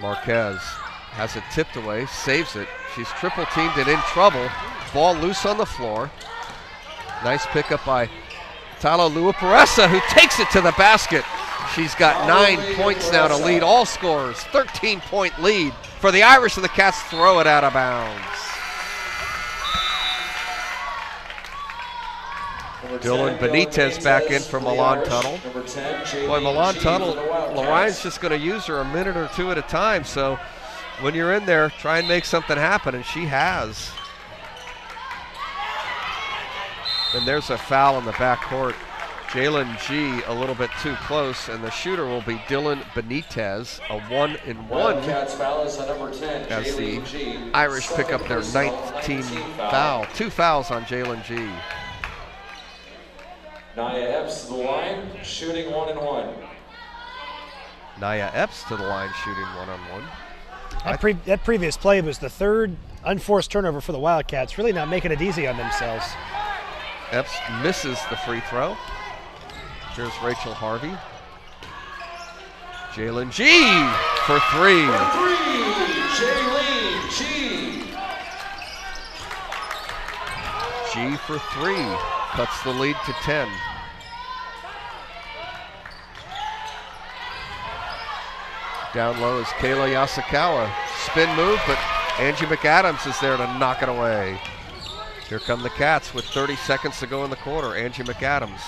Marquez has it tipped away, saves it. She's triple teamed and in trouble. Ball loose on the floor. Nice pickup by Tala Luaparesa, who takes it to the basket. She's got 9 points now to lead all scorers. 13-point lead for the Irish, and the Cats throw it out of bounds. Dylan Benitez back in for Milan Tuttle. Boy, Milan Tuttle, Lorion's just going to use her a minute or two at a time, so when you're in there, try and make something happen, and she has. And there's a foul in the backcourt. Jalen G a little bit too close, and the shooter will be Dylan Benitez, a 1-and-1. Wildcats foul is on number 10, as the G. Irish pick up their 9th team foul. 2 fouls on Jalen G. Nia Epps to the line, shooting 1-and-1. Nia Epps to the line, shooting 1-on-1. That previous play was the third unforced turnover for the Wildcats, really not making it easy on themselves. Epps misses the free throw. Here's Rachel Harvey. Jalen G for 3. Jalen G. G for 3. Cuts the lead to 10. Down low is Kayla Yasukawa. Spin move, but Angie McAdams is there to knock it away. Here come the Cats with 30 seconds to go in the quarter. Angie McAdams.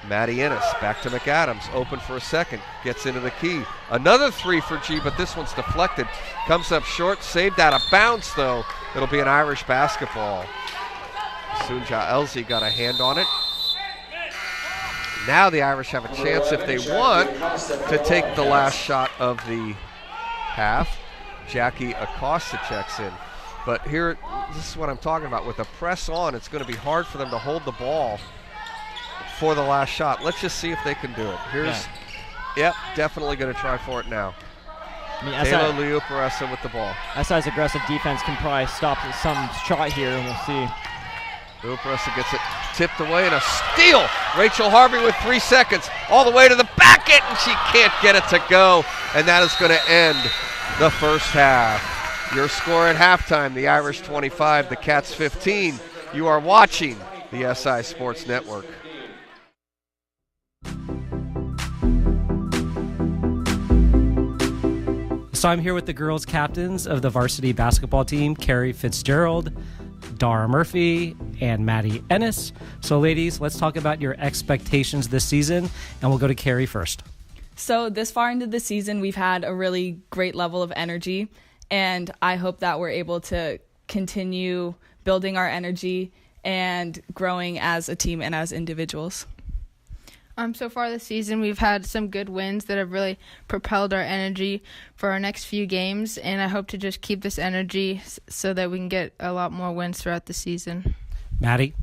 Maddie Ennis back to McAdams. Open for a second. Gets into the key. Another 3 for G, but this one's deflected. Comes up short. Saved out of bounds, though. It'll be an Irish basketball. Sunja Elsie got a hand on it. Now the Irish have a chance, if they want, to take the last shot of the half. Jackie Acosta checks in. But here, this is what I'm talking about. With a press on, it's going to be hard for them to hold the ball for the last shot. Let's just see if they can do it. Here's, yep, definitely going to try for it now. Taylor Leoparesa with the ball. SI's aggressive defense can probably stop some shot here, and we'll see. Leoparesa gets it tipped away, and a steal. Rachel Harvey with 3 seconds. All the way to the bucket, and she can't get it to go. And that is going to end the first half. Your score at halftime, the Irish 25, the Cats 15. You are watching the SI Sports Network. So I'm here with the girls captains of the varsity basketball team, Carrie Fitzgerald, Dara Murphy, and Maddie Ennis. So ladies, let's talk about your expectations this season, and we'll go to Carrie first. So this far into the season, we've had a really great level of energy, and I hope that we're able to continue building our energy and growing as a team and as individuals. So far this season, we've had some good wins that have really propelled our energy for our next few games, and I hope to just keep this energy so that we can get a lot more wins throughout the season. Maddie?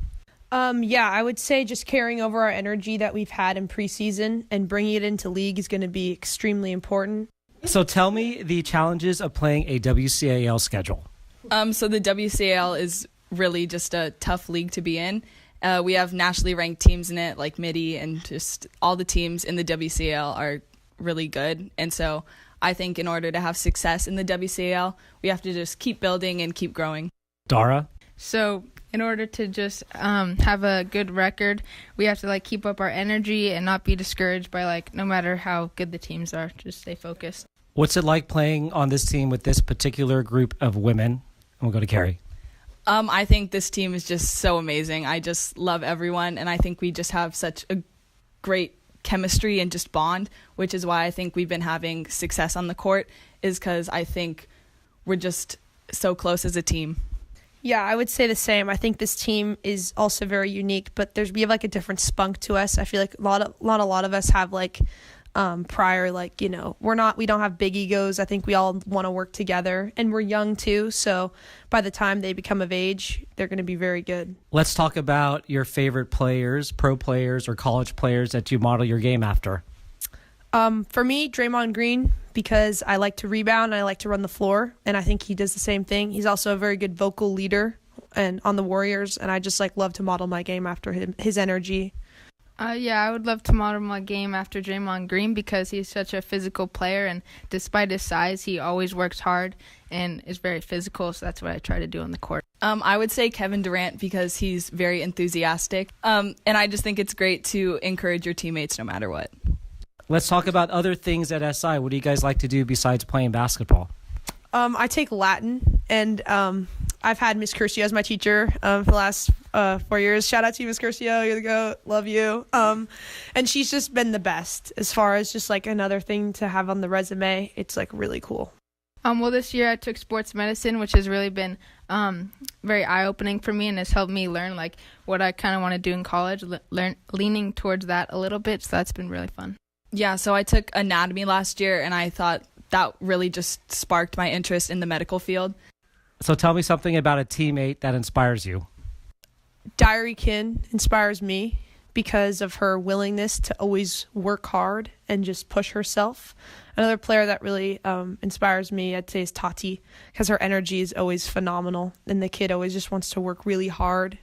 Yeah, I would say just carrying over our energy that we've had in preseason and bringing it into league is going to be extremely important. So tell me the challenges of playing a WCAL schedule. So the WCAL is really just a tough league to be in. We have nationally ranked teams in it, like MIDI, and just all the teams in the WCAL are really good. And so I think in order to have success in the WCAL, we have to just keep building and keep growing. Dara? So in order to just have a good record, we have to keep up our energy and not be discouraged by no matter how good the teams are, just stay focused. What's it like playing on this team with this particular group of women? And we'll go to Carrie. I think this team is just so amazing. I just love everyone, and I think we just have such a great chemistry and just bond, which is why I think we've been having success on the court, is because I think we're just so close as a team. Yeah, I would say the same. I think this team is also very unique, but we have a different spunk to us. I feel like a lot of us have prior, we don't have big egos. I think we all want to work together, and we're young too. So by the time they become of age, they're going to be very good. Let's talk about your favorite players, pro players or college players that you model your game after. For me, Draymond Green, because I like to rebound and I like to run the floor, and I think he does the same thing. He's also a very good vocal leader and on the Warriors, and I just love to model my game after him, his energy. Yeah, I would love to model my game after Draymond Green because he's such a physical player, and despite his size, he always works hard and is very physical, so that's what I try to do on the court. I would say Kevin Durant because he's very enthusiastic, and I just think it's great to encourage your teammates no matter what. Let's talk about other things at SI. What do you guys like to do besides playing basketball? I take Latin, and I've had Miss Curcio as my teacher for the last 4 years. Shout out to you, Miss Curcio. You're the goat. Love you. And she's just been the best as far as just like another thing to have on the resume. It's like really cool. Well, this year I took sports medicine, which has really been very eye-opening for me and has helped me learn like what I kind of want to do in college, leaning towards that a little bit. So that's been really fun. Yeah, so I took anatomy last year, and I thought that really just sparked my interest in the medical field. So tell me something about a teammate that inspires you. Diary Kin inspires me because of her willingness to always work hard and just push herself. Another player that really inspires me, I'd say, is Tati, because her energy is always phenomenal, and the kid always just wants to work really hard,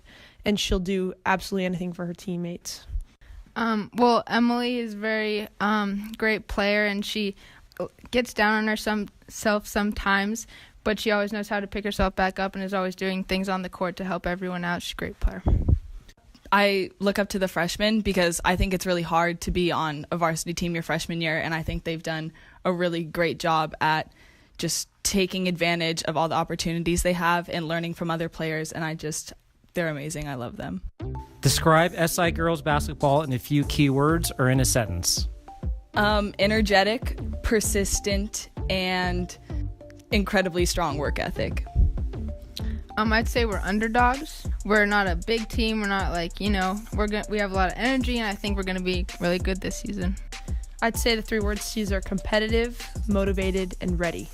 and she'll do absolutely anything for her teammates. Well, Emily is a very great player, and she gets down on herself sometimes, but she always knows how to pick herself back up and is always doing things on the court to help everyone out. She's a great player. I look up to the freshmen because I think it's really hard to be on a varsity team your freshman year, and I think they've done a really great job at just taking advantage of all the opportunities they have and learning from other players, and they're amazing. I love them. Describe SI girls basketball in a few key words or in a sentence. Energetic, persistent, and incredibly strong work ethic. I'd say we're underdogs. We're not a big team. We're not like, we have a lot of energy, and I think we're going to be really good this season. I'd say the 3 words to use are competitive, motivated, and ready.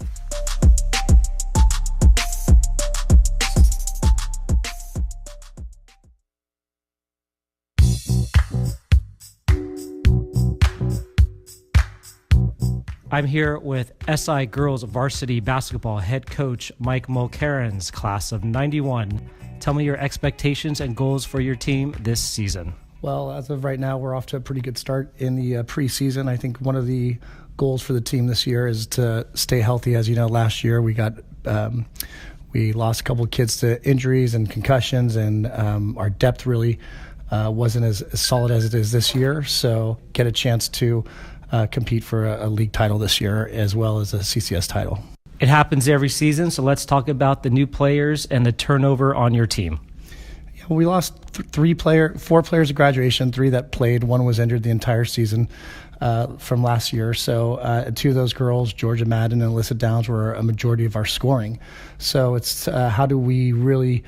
I'm here with SI Girls Varsity Basketball head coach Mike Mulcairn's class of 91. Tell me your expectations and goals for your team this season. Well, as of right now, we're off to a pretty good start in the preseason. I think one of the goals for the team this year is to stay healthy. As you know, last year we lost a couple of kids to injuries and concussions, and our depth really wasn't as solid as it is this year. So get a chance to compete for a league title this year as well as a CCS title. It happens every season, so let's talk about the new players and the turnover on your team. Yeah, we lost 4 players at graduation, 3 that played. 1 was injured the entire season from last year. So 2 of those girls, Georgia Madden and Alyssa Downs, were a majority of our scoring. So it's how do we really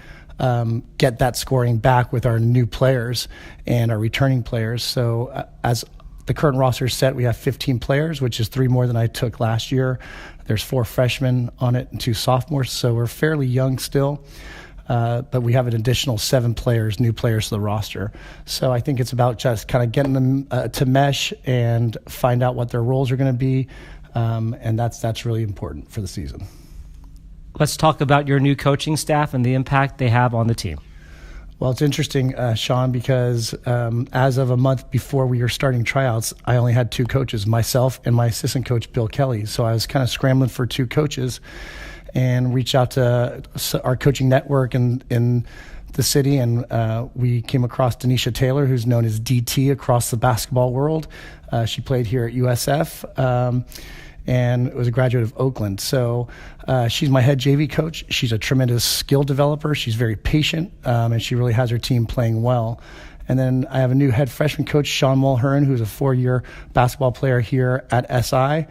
get that scoring back with our new players and our returning players. So as the current roster is set, we have 15 players, which is 3 more than I took last year. There's 4 freshmen on it and 2 sophomores, so we're fairly young still. But we have an additional 7 players, new players to the roster. So I think it's about just kind of getting them to mesh and find out what their roles are going to be, and that's really important for the season. Let's talk about your new coaching staff and the impact they have on the team. Well, it's interesting, Sean, because as of a month before we were starting tryouts, I only had 2 coaches, myself and my assistant coach, Bill Kelly. So I was kind of scrambling for 2 coaches and reached out to our coaching network in the city, and we came across Denisha Taylor, who's known as DT across the basketball world. She played here at USF. And was a graduate of Oakland. So she's my head JV coach. She's a tremendous skill developer. She's very patient, and she really has her team playing well. And then I have a new head freshman coach, Sean Mulhern, who's a 4-year basketball player here at SI.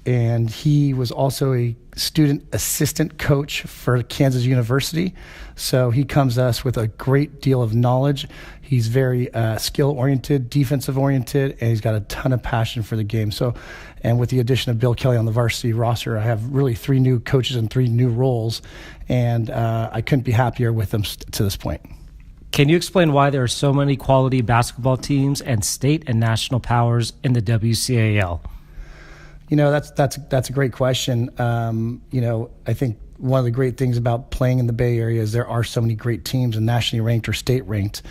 And he was also a student assistant coach for Kansas University. So he comes to us with a great deal of knowledge. He's very skill-oriented, defensive-oriented, and he's got a ton of passion for the game. So, and with the addition of Bill Kelly on the varsity roster, I have really 3 new coaches and 3 new roles, and I couldn't be happier with them to this point. Can you explain why there are so many quality basketball teams and state and national powers in the WCAL? That's a great question. I think one of the great things about playing in the Bay Area is there are so many great teams, and nationally ranked or state ranked.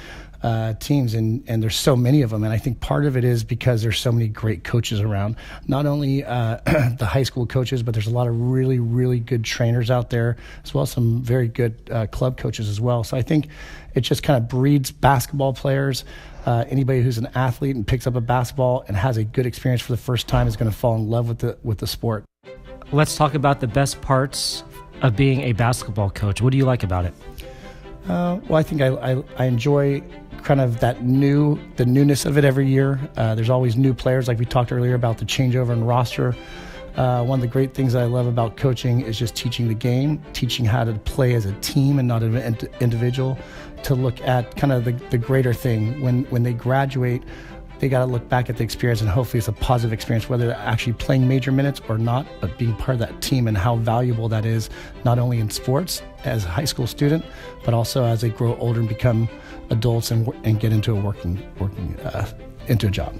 teams, and there's so many of them. And I think part of it is because there's so many great coaches around, not only the high school coaches, but there's a lot of really, really good trainers out there, as well as some very good club coaches as well. So I think it just kind of breeds basketball players. Anybody who's an athlete and picks up a basketball and has a good experience for the first time is going to fall in love with the sport. Let's talk about the best parts of being a basketball coach. What do you like about it? Well, I think I enjoy kind of the newness of it every year. There's always new players, like we talked earlier about the changeover in roster. One of the great things that I love about coaching is just teaching the game, teaching how to play as a team and not an individual, to look at kind of the greater thing. When they graduate, they got to look back at the experience, and hopefully it's a positive experience, whether they're actually playing major minutes or not, but being part of that team and how valuable that is, not only in sports as a high school student, but also as they grow older and become adults and get into into a job.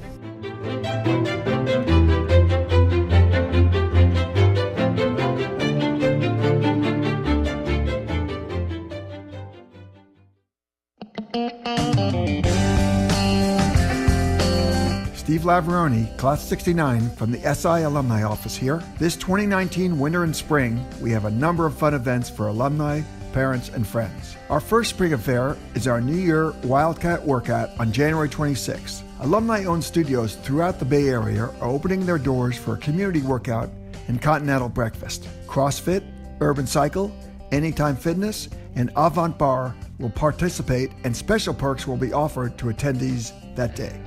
Steve Laveroni, Class 69 from the SI Alumni office here. This 2019 winter and spring, we have a number of fun events for alumni, parents, and friends. Our first spring affair is our New Year Wildcat Workout on January 26th. Alumni-owned studios throughout the Bay Area are opening their doors for a community workout and continental breakfast. CrossFit, Urban Cycle, Anytime Fitness, and Avant Bar will participate, and special perks will be offered to attendees that day.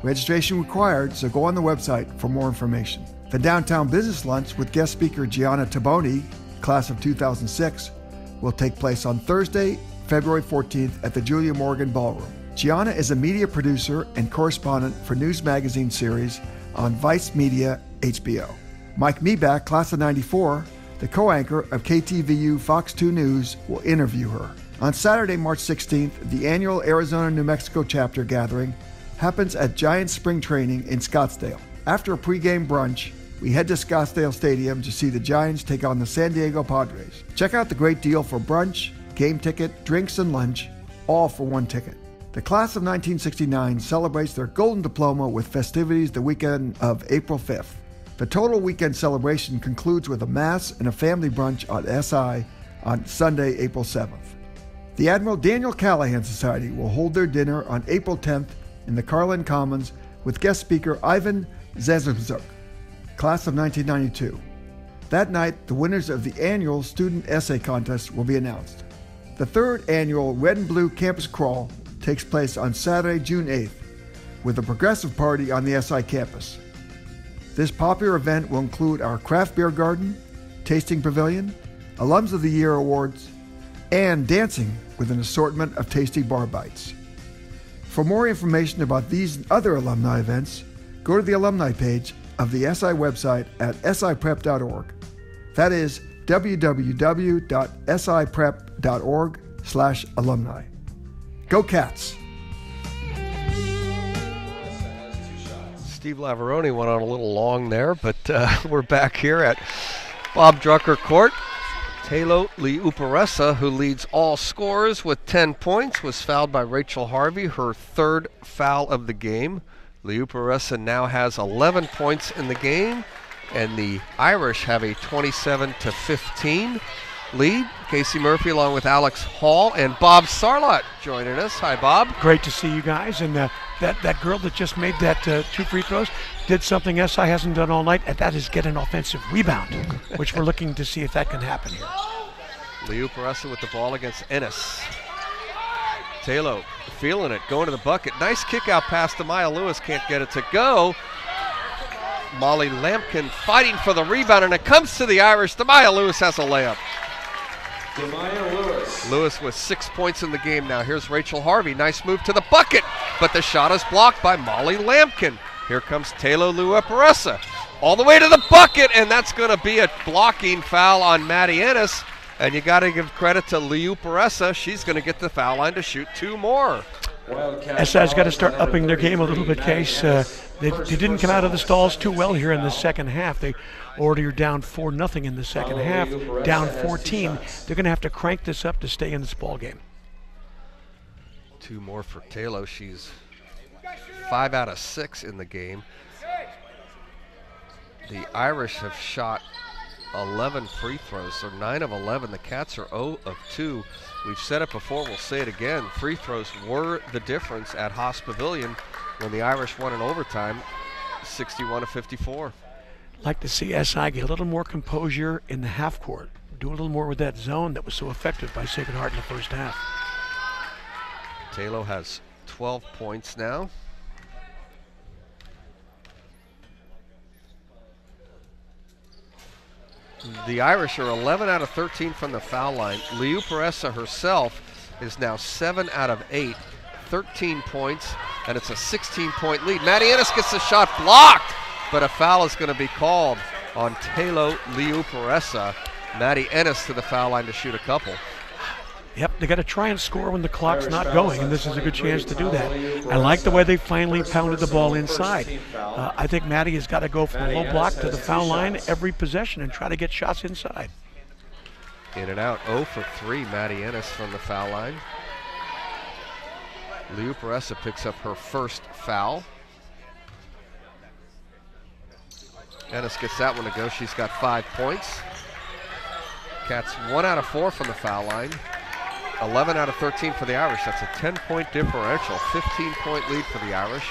Registration required, so go on the website for more information. The Downtown Business Lunch with guest speaker Gianna Taboni, class of 2006, will take place on Thursday, February 14th at the Julia Morgan Ballroom. Gianna is a media producer and correspondent for news magazine series on Vice Media HBO. Mike Meback, class of 94, the co-anchor of KTVU Fox 2 News, will interview her. On Saturday, March 16th, the annual Arizona-New Mexico chapter gathering happens at Giant Spring Training in Scottsdale. After a pregame brunch, we head to Scottsdale Stadium to see the Giants take on the San Diego Padres. Check out the great deal for brunch, game ticket, drinks, and lunch, all for one ticket. The class of 1969 celebrates their golden diploma with festivities the weekend of April 5th. The total weekend celebration concludes with a mass and a family brunch on SI on Sunday, April 7th. The Admiral Daniel Callahan Society will hold their dinner on April 10th in the Carlin Commons with guest speaker Ivan Zezumzuk, class of 1992. That night, the winners of the annual student essay contest will be announced. The third annual Red and Blue Campus Crawl takes place on Saturday, June 8th, with a progressive party on the SI campus. This popular event will include our craft beer garden, tasting pavilion, Alums of the Year awards, and dancing with an assortment of tasty bar bites. For more information about these and other alumni events, go to the alumni page of the SI website at siprep.org. That is www.siprep.org/alumni. Go Cats! Steve Laveroni went on a little long there, but we're back here at Bob Drucker Court. Taylo Liuparesa, who leads all scorers with 10 points, was fouled by Rachel Harvey, her third foul of the game. Liuparesa now has 11 points in the game, and the Irish have a 27-15 lead. Casey Murphy along with Alex Hall and Bob Sarlott joining us. Hi, Bob. Great to see you guys. And that girl that just made that 2 free throws did something SI hasn't done all night, and that is get an offensive rebound, which we're looking to see if that can happen here. Liuparesa with the ball against Ennis. Taylo feeling it, going to the bucket. Nice kick out pass to Maya Lewis, can't get it to go. Molly Lampkin fighting for the rebound, and it comes to the Irish. Demaya Lewis has a layup. Lewis with 6 points in the game now. Here's Rachel Harvey. Nice move to the bucket, but the shot is blocked by Molly Lampkin. Here comes Taylo Liuparesa all the way to the bucket, and that's going to be a blocking foul on Maddie Ennis. And you got to give credit to Liuparesa. She's going to get the foul line to shoot 2 more. SI's got to start upping their game a little bit, Case. They didn't come out of the stalls too well here in the second half. They already are down 4-0 in the second half, down 14. They're going to have to crank this up to stay in this ball game. 2 more for Taylor. She's 5 out of 6 in the game. The Irish have shot 11 free throws, so 9 of 11. The Cats are 0 of 2. We've said it before, we'll say it again. Free throws were the difference at Haas Pavilion when the Irish won in overtime, 61-54. Like to see SI get a little more composure in the half court. Do a little more with that zone that was so effective by Sacred Heart in the first half. Taylor has 12 points now. The Irish are 11 out of 13 from the foul line. Liu Peressa herself is now 7 out of 8, 13 points, and it's a 16-point lead. Maddie Ennis gets the shot blocked, but a foul is going to be called on Taylor Liu Peressa. Maddie Ennis to the foul line to shoot a couple. Yep, they got to try and score when the clock's not going, and this is a good chance to do that. I like the way they finally pounded the ball inside. I think Maddie has got to go from the low block to the foul line every possession and try to get shots inside. In and out, 0 for 3, Maddie Ennis from the foul line. Liu Peressa picks up her first foul. Ennis gets that one to go. She's got 5 points. Cats 1 out of 4 from the foul line. 11 out of 13 for the Irish. That's a 10-point differential. 15-point lead for the Irish.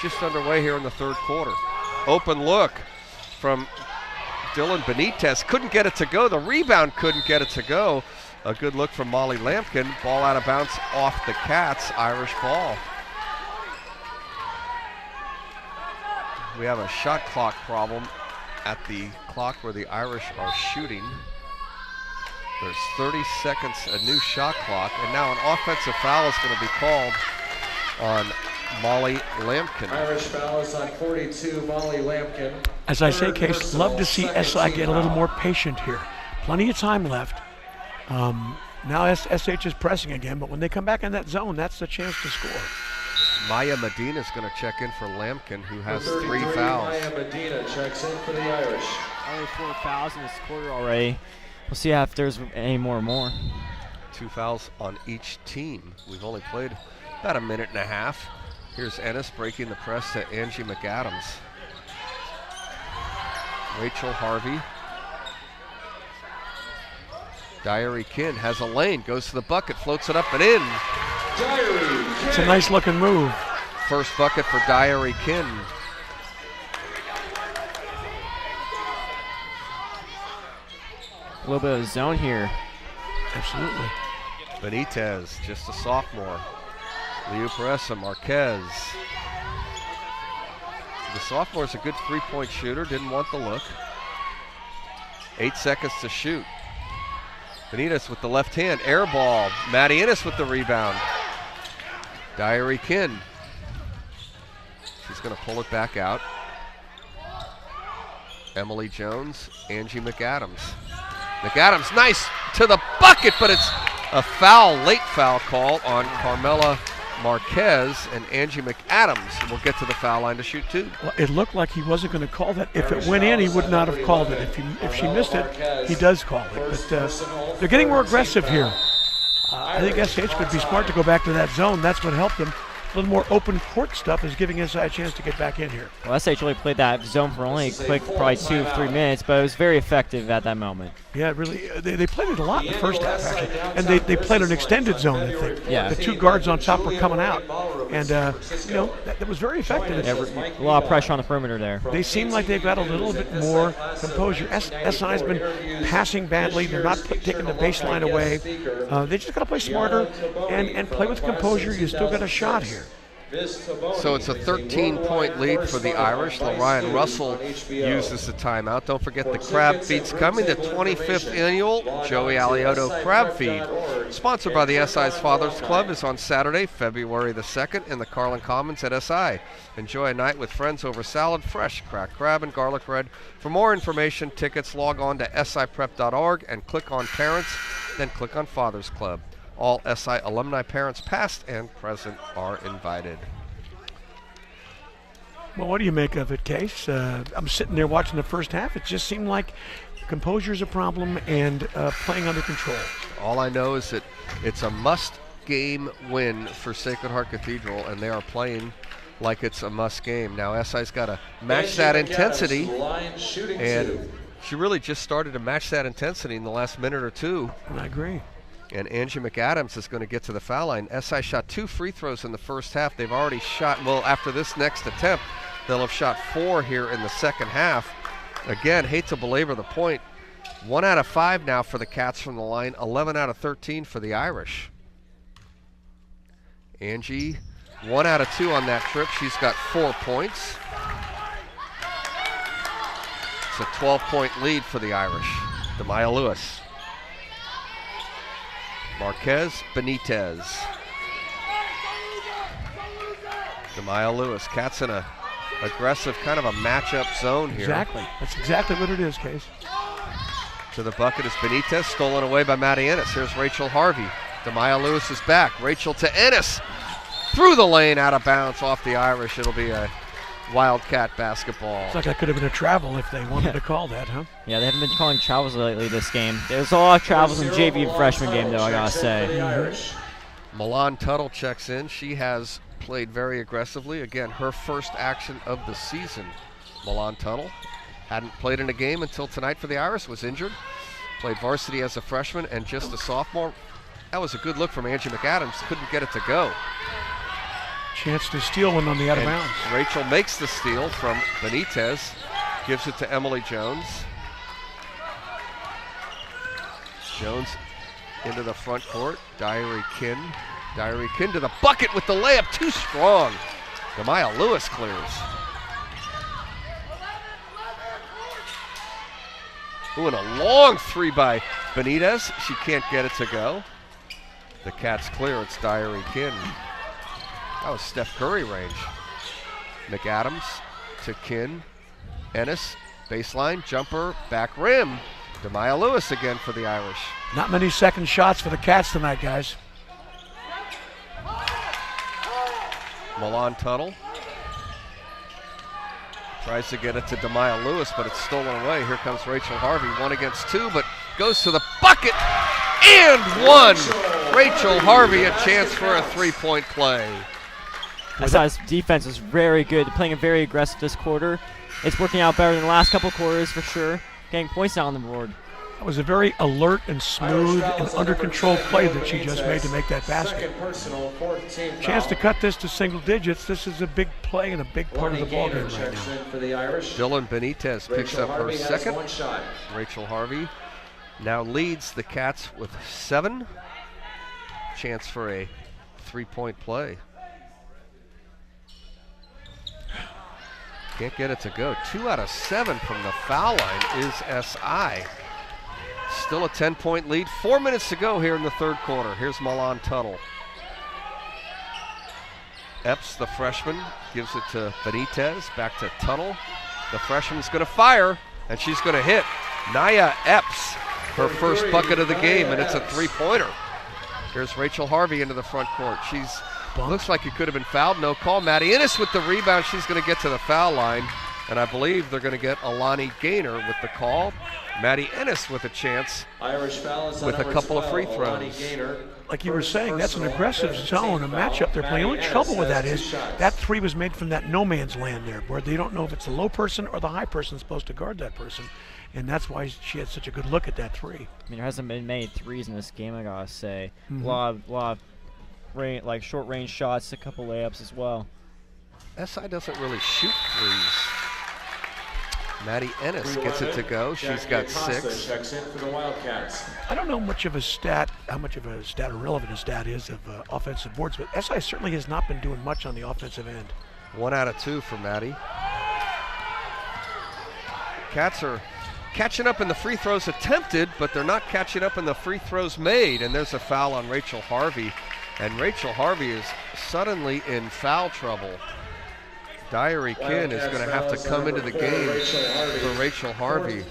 Just underway here in the third quarter. Open look from Dylan Benitez. Couldn't get it to go. The rebound couldn't get it to go. A good look from Molly Lampkin. Ball out of bounds off the Cats. Irish ball. We have a shot clock problem at the clock where the Irish are shooting. There's 30 seconds, a new shot clock, and now an offensive foul is going to be called on Molly Lampkin. Irish foul is on 42, Molly Lampkin. As I say, Case, love to see SI get a little more patient here. Plenty of time left. Now SH is pressing again, but when they come back in that zone, that's the chance to score. Maya Medina is going to check in for Lampkin, who has 3 fouls. Maya Medina checks in for the Irish. Only 4 fouls in this quarter already. We'll see if there's any more. 2 fouls on each team. We've only played about a minute and a half. Here's Ennis breaking the press to Angie McAdams. Rachel Harvey. Diary Kin has a lane, goes to the bucket, floats it up and in. It's a nice looking move. First bucket for Diary Kin. A little bit of zone here. Absolutely. Benitez, just a sophomore. Liu Peressa, Marquez. The sophomore's a good 3-point shooter, didn't want the look. 8 seconds to shoot. Benitez with the left hand, air ball. Maddie Ennis with the rebound. Diary Kin. She's going to pull it back out. Emily Jones, Angie McAdams. McAdams, nice to the bucket, but it's a foul, late foul call on Carmela Marquez, and Angie McAdams will get to the foul line to shoot 2. Well, it looked like he wasn't going to call that. If it went in, he would not have called it. If she missed it, he does call it. But they're getting more aggressive here. I think SH would be smart to go back to that zone. That's what helped them. A little more open court stuff is giving SI a chance to get back in here. Well, SH really played that zone for only a quick, probably 2-3 minutes, but it was very effective at that moment. Yeah, really. They played it a lot in the first half, actually. And they played an extended zone, I think. Yeah. The 2 guards on top were coming out. And, that was very effective. Yeah, a lot of pressure on the perimeter there. They seem like they've got a little bit more composure. SI's been passing badly. They're not taking the baseline away. They just got to play smarter and play with composure. You still got a shot here. So it's a 13-point lead for the Irish. Lorian Russell uses the timeout. Don't forget the crab feed's coming, the 25th annual Joey Alioto Crab Feed. Sponsored by the SI's Fathers Club, is on Saturday, February the 2nd in the Carlin Commons at SI. Enjoy a night with friends over salad, fresh cracked crab, and garlic bread. For more information, tickets, log on to siprep.org and click on Parents, then click on Fathers Club. All SI alumni parents, past and present, are invited. Well, what do you make of it, Case? I'm sitting there watching the first half. It just seemed like composure's a problem and playing under control. All I know is that it's a must must-game win for Sacred Heart Cathedral, and they are playing like it's a must-game. Now SI's got to match that intensity, and she really just started to match that intensity in the last minute or two. I agree. And Angie McAdams is going to get to the foul line. SI shot 2 free throws in the first half. They've already shot, well, after this next attempt, they'll have shot 4 here in the second half. Again, hate to belabor the point, 1 out of 5 now for the Cats from the line, 11 out of 13 for the Irish. Angie, 1 out of 2 on that trip. She's got 4 points. It's a 12-point lead for the Irish. Demaya Lewis. Marquez Benitez. Demaya Lewis. Cats in a aggressive kind of a matchup zone here. Exactly. That's exactly what it is, Case. To the bucket is Benitez, stolen away by Maddie Ennis. Here's Rachel Harvey. Demaya Lewis is back. Rachel to Ennis. Through the lane, out of bounds, off the Irish. It'll be a Wildcat basketball. It's like that could have been a travel if they wanted to call that, huh? Yeah, they haven't been calling travels lately this game. There's a lot of travels in JV freshman game, though, I gotta say. Milan Tuttle checks in. She has played very aggressively. Again, her first action of the season. Milan Tuttle hadn't played in a game until tonight for the Irish, was injured. Played varsity as a freshman and just a sophomore. That was a good look from Angie McAdams. Couldn't get it to go. Chance to steal one on the out of bounds. Rachel makes the steal from Benitez, gives it to Emily Jones. Jones into the front court. Diary Kin to the bucket with the layup, too strong. Demaya Lewis clears. Ooh, and a long 3 by Benitez. She can't get it to go. The Cats clear, it's Diary Kin. That was Steph Curry range. McAdams to Kin. Ennis, baseline, jumper, back rim. Demaya Lewis again for the Irish. Not many second shots for the Cats tonight, guys. Milan Tuttle tries to get it to Demaya Lewis, but it's stolen away. Here comes Rachel Harvey, 1 against 2, but goes to the bucket and 1. Rachel Harvey, a chance for a 3-point play. SI's defense is very good. They're playing very aggressive this quarter. It's working out better than the last couple quarters for sure. Getting points down on the board. That was a very alert and smooth and under control play that she just made to make that basket. Chance to cut this to single digits. This is a big play and a big part of the ballgame right now. Dylan Benitez picks up her second. Rachel Harvey now leads the Cats with 7. Chance for a 3-point play. Can't get it to go. 2 out of 7 from the foul line is SI. Still a 10-point lead. 4 minutes to go here in the third quarter. Here's Milan Tuttle. Epps, the freshman, gives it to Benitez. Back to Tuttle. The freshman's going to fire, and she's going to hit. Naya Epps, her first bucket of the game, and it's a 3-pointer. Here's Rachel Harvey into the front court. She's looks like it could have been fouled. No call. Maddie Ennis with the rebound. She's going to get to the foul line, and I believe they're going to get Alani Gaynor with the call. Maddie Ennis with a chance with a couple of free throws. Like you were saying, that's an aggressive zone, a matchup they're playing. The only trouble with that is that 3 was made from that no man's land there, where they don't know if it's the low person or the high person supposed to guard that person. And that's why she had such a good look at that 3. I mean, there hasn't been many 3s in this game, I gotta say. A lot of like short range shots, a couple layups as well. SI doesn't really shoot 3s. Maddie Ennis gets it to go. She's got 6. Checks in for the Wildcats. I don't know how much of a stat or relevant a stat is of offensive boards, but SI certainly has not been doing much on the offensive end. 1 out of 2 for Maddie. Cats are catching up in the free throws attempted, but they're not catching up in the free throws made. And there's a foul on Rachel Harvey. And Rachel Harvey is suddenly in foul trouble. Diary Kin is going to have to come into the game for Rachel Harvey.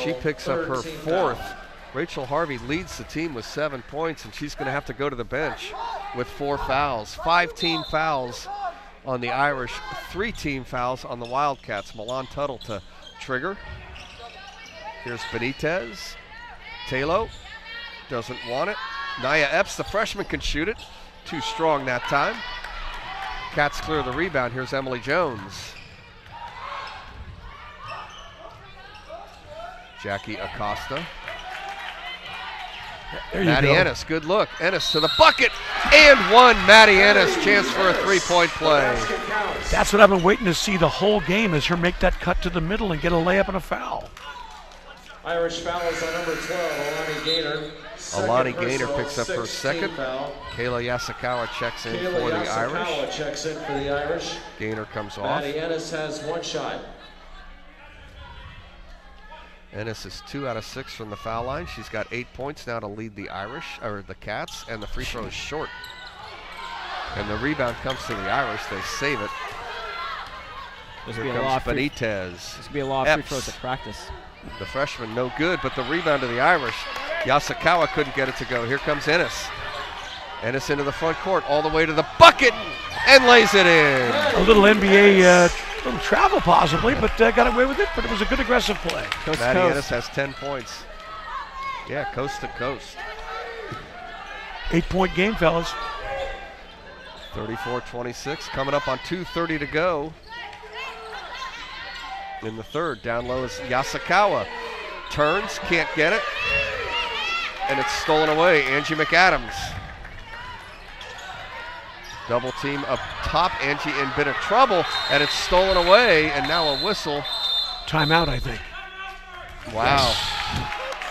She picks up her 4th. Rachel Harvey leads the team with 7 points, and she's going to have to go to the bench with 4 fouls. 5 team fouls on the Irish, 3 team fouls on the Wildcats. Milan Tuttle to trigger. Here's Benitez. Talo doesn't want it. Nia Epps, the freshman, can shoot it. Too strong that time. Cats clear the rebound. Here's Emily Jones. Jackie Acosta. Maddie Ennis, good look. Ennis to the bucket, and one. Maddie Ennis, chance for a three-point play. That's what I've been waiting to see the whole game, is her make that cut to the middle and get a layup and a foul. Irish foul is on number 12, Alani Gaynor. Alani Gaynor picks up her second. Foul. Kayla Yasukawa checks in for the Irish. Checks in for the Irish. Gaynor comes off. Maddie Ennis has one shot. Ennis is 2 out of 6 from the foul line. She's got 8 points now to lead the the Cats, and the free throw is short. And the rebound comes to the Irish. They save it. Here comes Benitez. There's going to be a lot of free throws at practice. The freshman, no good, but the rebound to the Irish. Yasukawa couldn't get it to go. Here comes Ennis. Ennis into the front court, all the way to the bucket, and lays it in. A little NBA little travel possibly, but got away with it, but it was a good aggressive play. Maddie Ennis has 10 points. Yeah, coast to coast. 8-point game, fellas. 34-26, coming up on 2:30 to go. In the third, down low is Yasukawa. Turns, can't get it, and it's stolen away. Angie McAdams. Double team up top. Angie in a bit of trouble, and it's stolen away, and now a whistle. Timeout, I think. Wow.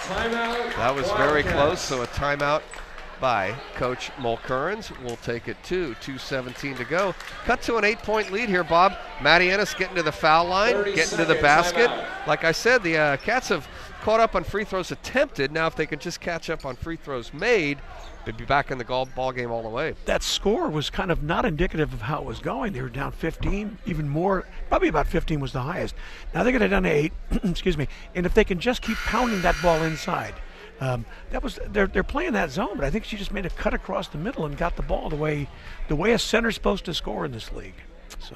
Timeout. That was very close, so a timeout by Coach Mulkerins. We'll take it to 2:17 to go. Cut to an 8-point lead here, Bob. Maddie Ennis getting to the foul line, getting to the basket. Like I said, the Cats have caught up on free throws attempted. Now if they could just catch up on free throws made, they'd be back in the ball game all the way. That score was kind of not indicative of how it was going. They were down 15, even more, probably about 15 was the highest. Now they're going to down to 8, excuse me, and if they can just keep pounding that ball inside, they're playing that zone, but I think she just made a cut across the middle and got the ball the way a center's supposed to score in this league. So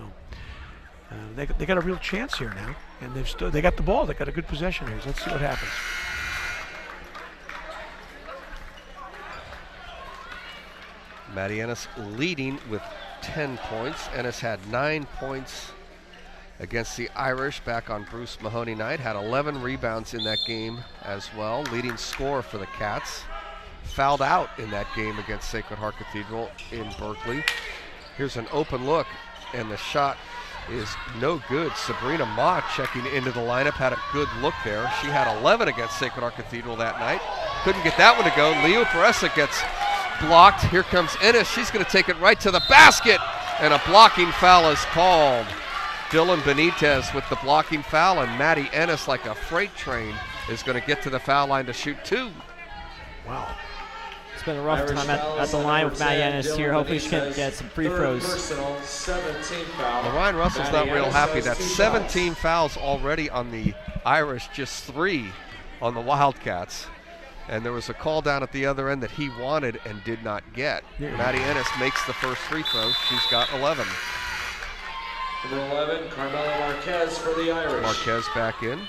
they got a real chance here now, and they got the ball. They got a good possession here. So let's see what happens. Maddie Ennis leading with 10 points. Ennis had 9 points against the Irish back on Bruce Mahoney night. Had 11 rebounds in that game as well. Leading scorer for the Cats. Fouled out in that game against Sacred Heart Cathedral in Berkeley. Here's an open look, and the shot is no good. Sabrina Mott checking into the lineup, had a good look there. She had 11 against Sacred Heart Cathedral that night. Couldn't get that one to go. Leo Peressa gets blocked. Here comes Ennis. She's going to take it right to the basket, and a blocking foul is called. Dylan Benitez with the blocking foul, and Maddie Ennis, like a freight train, is going to get to the foul line to shoot 2. Wow. It's been a rough time at the line with Maddie Ennis here. Hopefully she can get some free throws. Ryan Russell's not real happy. That's 17 fouls already on the Irish, just 3 on the Wildcats. And there was a call down at the other end that he wanted and did not get. Yeah. Maddie Ennis makes the first free throw. She's got 11. Number 11, Carmela Marquez for the Irish. Marquez back in.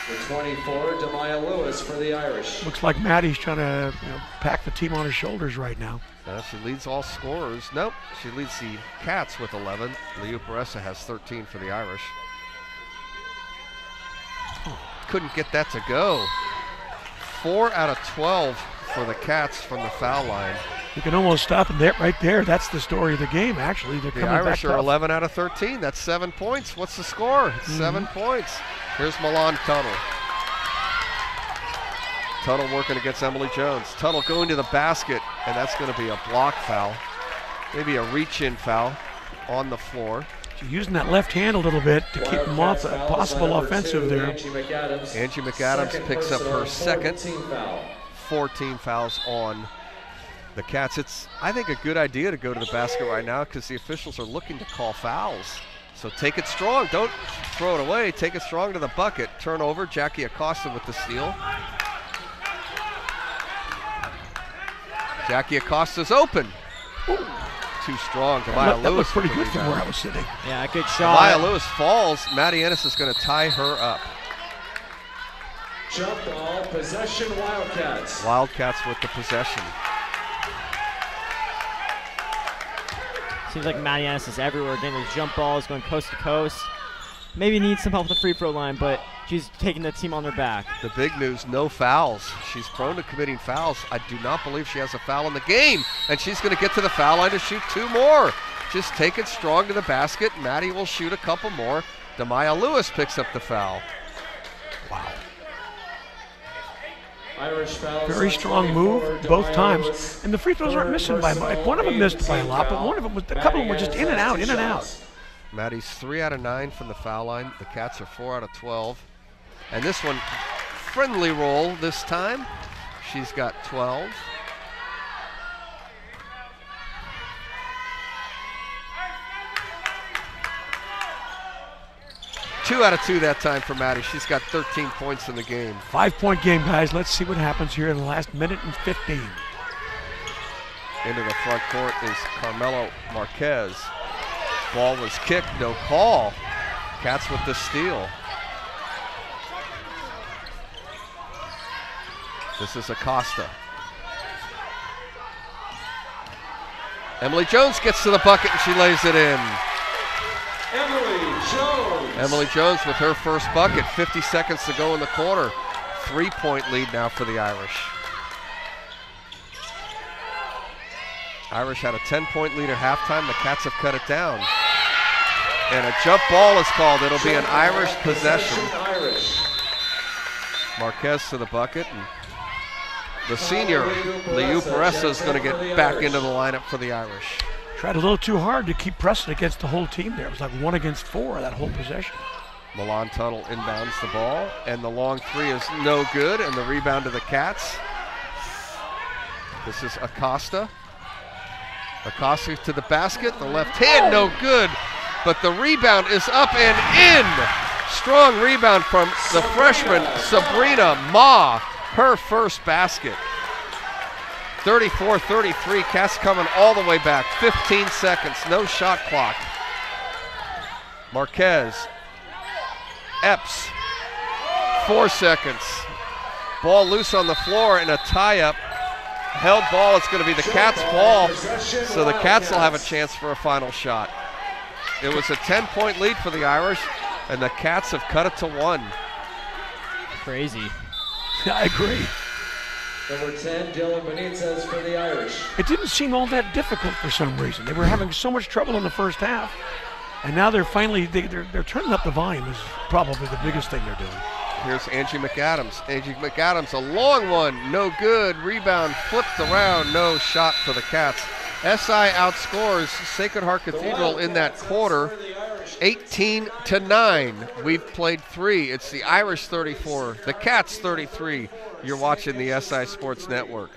The 24, Demaya Lewis for the Irish. Looks like Maddie's trying to pack the team on her shoulders right now. She leads all scorers. Nope, she leads the Cats with 11. Leo Peressa has 13 for the Irish. Couldn't get that to go. 4 out of 12 for the Cats from the foul line. You can almost stop them right there. That's the story of the game, actually. They're coming back. The Irish are tough. 11 out of 13. That's 7 points. What's the score? It's 7 points. Here's Milan Tuttle. Tuttle working against Emily Jones. Tuttle going to the basket, and that's going to be a block foul. Maybe a reach-in foul on the floor. She's using that left hand a little bit to keep them off a possible offensive there. Angie McAdams picks up her second. 14 fouls on the Cats. It's, I think, a good idea to go to the basket right now because the officials are looking to call fouls. So take it strong. Don't throw it away. Take it strong to the bucket. Turnover. Jackie Acosta with the steal. Jackie Acosta's open. Ooh. Too strong. Demaya Lewis. That looked pretty good from where I was sitting. Yeah, good shot. Demaya Lewis falls. Maddie Ennis is going to tie her up. Jump ball, possession, Wildcats. Wildcats with the possession. Seems like Maddie Ennis is everywhere, getting those jump balls, going coast to coast. Maybe needs some help with the free throw line, but she's taking the team on her back. The big news, no fouls. She's prone to committing fouls. I do not believe she has a foul in the game, and she's going to get to the foul line to shoot 2 more. Just take it strong to the basket. Maddie will shoot a couple more. Demaya Lewis picks up the foul. Wow. Irish fouls. Very strong move both times. And the free throws aren't missing by much. One of them missed by a lot, but one of them was, a couple of them were just in and out, in and out. Maddie's 3 out of 9 from the foul line. The Cats are 4 out of 12. And this one, friendly roll this time. She's got 12. Two out of 2 that time for Maddie. She's got 13 points in the game. 5-point game, guys. Let's see what happens here in the last minute and 15. Into the front court is Carmelo Marquez. Ball was kicked, no call. Cats with the steal. This is Acosta. Emily Jones gets to the bucket and she lays it in. Emily Jones with her first bucket, 50 seconds to go in the quarter. 3-point lead now for the Irish. Irish had a 10-point lead at halftime. The Cats have cut it down. And a jump ball is called. It'll be an Irish possession. Marquez to the bucket. And the senior, Liu Peressa, is going to get back into the lineup for the Irish. Tried a little too hard to keep pressing against the whole team there. It was like 1 against 4, that whole possession. Milan Tuttle inbounds the ball, and the long 3 is no good, and the rebound to the Cats. This is Acosta. Acosta to the basket, the left hand, no good, but the rebound is up and in. Strong rebound from the freshman, Sabrina Ma, her first basket. 34-33, Cats coming all the way back. 15 seconds, no shot clock. Marquez, Epps, 4 seconds. Ball loose on the floor and a tie-up. Held ball, it's going to be the Cats' ball, so the Cats will have a chance for a final shot. It was a 10-point lead for the Irish, and the Cats have cut it to 1. Crazy. I agree. Number 10, Dylan Benitez for the Irish. It didn't seem all that difficult for some reason. They were having so much trouble in the first half, and now they're finally they're turning up the volume. Is probably the biggest thing they're doing. Here's Angie McAdams. Angie McAdams, a long one, no good. Rebound flipped around, no shot for the Cats. SI outscores Sacred Heart Cathedral in that quarter, 18-9. We've played 3. It's the Irish 34, the Cats 33. You're watching the SI Sports Network.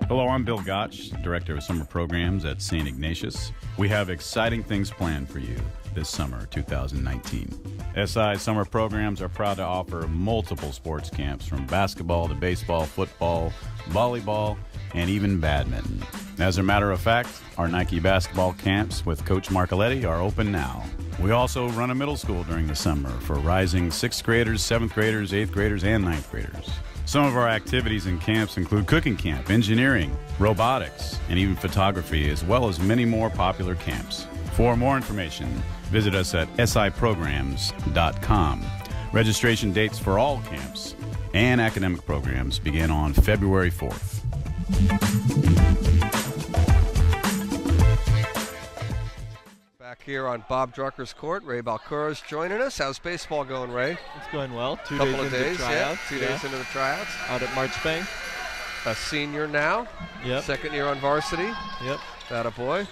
Hello, I'm Bill Gotch, Director of Summer Programs at St. Ignatius. We have exciting things planned for you this summer, 2019. SI Summer Programs are proud to offer multiple sports camps from basketball to baseball, football, volleyball, and even badminton. As a matter of fact, our Nike basketball camps with Coach Marcoletti are open now. We also run a middle school during the summer for rising 6th graders, 7th graders, 8th graders, and 9th graders. Some of our activities and camps include cooking camp, engineering, robotics, and even photography, as well as many more popular camps. For more information, visit us at siprograms.com. Registration dates for all camps and academic programs begin on February 4th. Back here on Bob Drucker's court, Ray Balcura's joining us. How's baseball going, Ray? It's going well. Two days into the tryouts. Yeah, 2 days into the tryouts. Out at Marchbank. A senior now. Yep. Second year on varsity. Yep. Attaboy.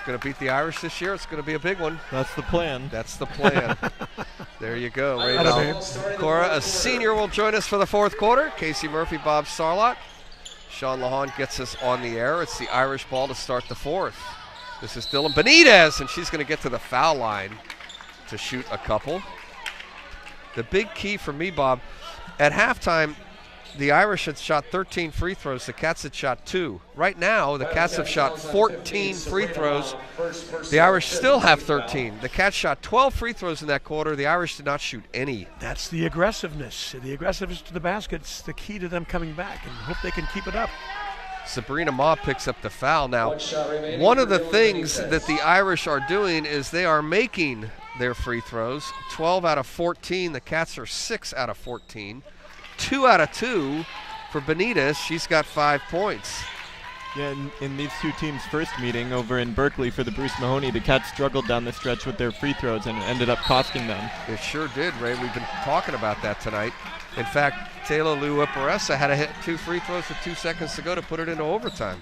Going to beat the Irish this year. It's going to be a big one. That's the plan. That's the plan. There you go. Ray Balcura, a senior, will join us for the 4th quarter. Casey Murphy, Bob Sarlott. Sean Lahan gets us on the air. It's the Irish ball to start the 4th. This is Dylan Benitez, and she's going to get to the foul line to shoot a couple. The big key for me, Bob, at halftime, the Irish had shot 13 free throws. The Cats had shot 2. Right now, the Cats have shot 14 free throws. The Irish still have 13. The Cats shot 12 free throws in that quarter. The Irish did not shoot any. That's the aggressiveness. The aggressiveness to the basket's the key to them coming back, and hope they can keep it up. Sabrina Ma picks up the foul. Now, one of the things that the Irish are doing is they are making their free throws. 12 out of 14. The Cats are 6 out of 14. 2 out of 2 for Benitez. She's got 5 points. Yeah, in these two teams' first meeting over in Berkeley for the Bruce Mahoney, the Cats struggled down the stretch with their free throws and it ended up costing them. It sure did, Ray. We've been talking about that tonight. In fact, Taylor Lua-Peressa had to hit 2 free throws with 2 seconds to go to put it into overtime.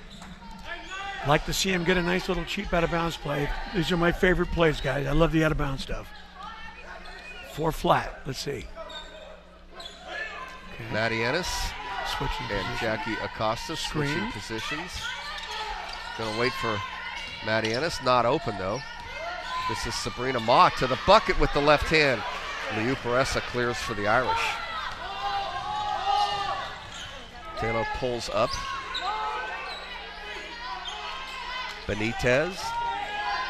Like to see him get a nice little cheap out-of-bounds play. These are my favorite plays, guys. I love the out-of-bounds stuff. 4 flat. Let's see. Okay. Maddie Ennis switching and position. Jackie Acosta switching Screen. positions. Going to wait for Maddie Ennis. Not open, though. This is Sabrina Ma to the bucket with the left hand. Liu-Peressa clears for the Irish. Taylor pulls up. Benitez.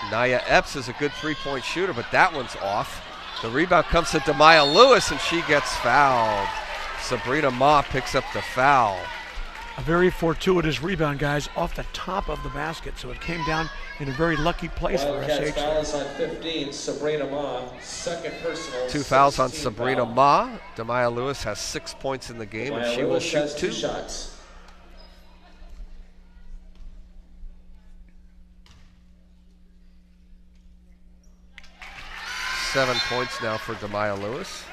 Naya Epps is a good three-point shooter, but that one's off. The rebound comes to Demaya Lewis, and she gets fouled. Sabrina Ma picks up the foul. A very fortuitous rebound, guys, off the top of the basket, so it came down in a very lucky place for Wildcats SH. fouls on 15, Sabrina Ma, second personal. 2 fouls on 16 Sabrina foul. Ma. Demaya Lewis has 6 points in the game, and she will Lewis shoot has 2. 2 shots. Seven points now for Demaya Lewis.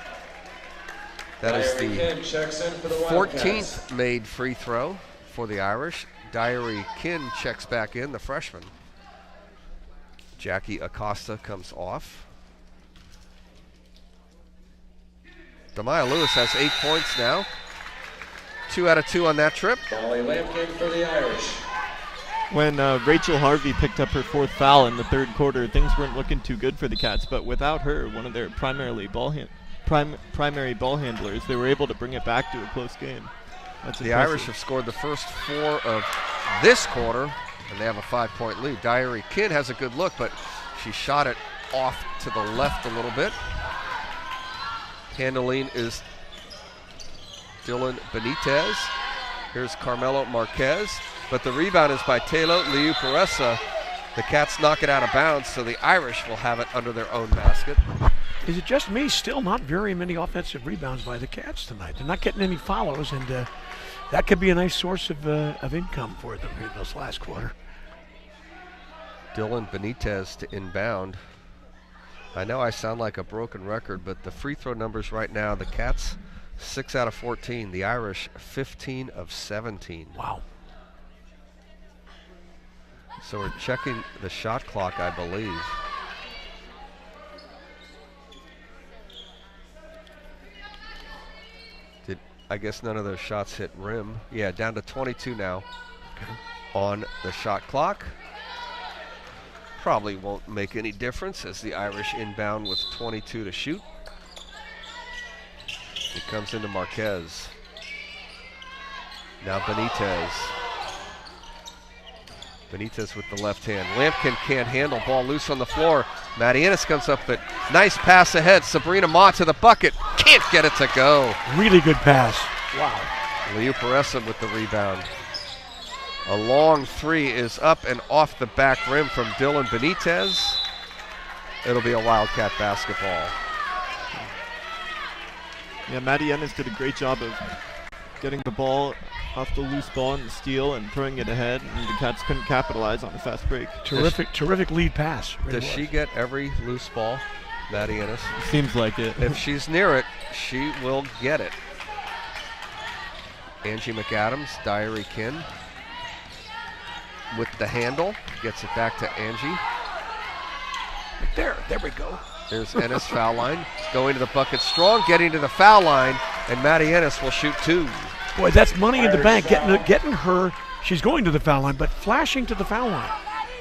That is Diary Kim checks in for the the Wildcats. 14th made free throw for the Irish. Diary Kin checks back in, the freshman. Jackie Acosta comes off. Demaya Lewis has 8 points now. 2 out of 2 on that trip. Molly Lampkin for the Irish. When Rachel Harvey picked up her 4th foul in the third quarter, things weren't looking too good for the Cats, but without her, one of their primary ball handlers, they were able to bring it back to a close game. That's The impressive. Irish have scored the first 4 of this quarter, and they have a 5-point lead. Diary Kin has a good look, but she shot it off to the left a little bit. Handling is Dylan Benitez. Here's Carmelo Marquez, but the rebound is by Taylor Liu-Peressa. The Cats knock it out of bounds, so the Irish will have it under their own basket. Is it just me? Still not very many offensive rebounds by the Cats tonight. They're not getting any follows, and that could be a nice source of income for them in this last quarter. Dylan Benitez to inbound. I know I sound like a broken record, but the free throw numbers right now, the Cats 6 out of 14, the Irish 15 of 17. Wow. So we're checking the shot clock, I believe. I guess none of those shots hit rim. Yeah, down to 22 now on the shot clock. Probably won't make any difference as the Irish inbound with 22 to shoot. It comes into Marquez. Now Benitez. Benitez with the left hand. Lampkin can't handle, ball loose on the floor. Maddie Ennis comes up, but nice pass ahead. Sabrina Ma to the bucket. Can't get it to go. Really good pass. Wow. Liu-Peressa with the rebound. A long 3 is up and off the back rim from Dylan Benitez. It'll be a Wildcat basketball. Yeah, Maddie Ennis did a great job of getting the ball off the loose ball and the steal and throwing it ahead, and the Cats couldn't capitalize on the fast break. Terrific lead pass. Really Does was. she get every loose ball, Maddie Ennis? Seems like it. If she's near it, she will get it. Angie McAdams, Diary Kin with the handle, gets it back to Angie. There we go. There's Ennis foul line, going to the bucket strong, getting to the foul line, and Maddie Ennis will shoot 2. Boy, that's money in the bank, getting her, she's going to the foul line, but flashing to the foul line.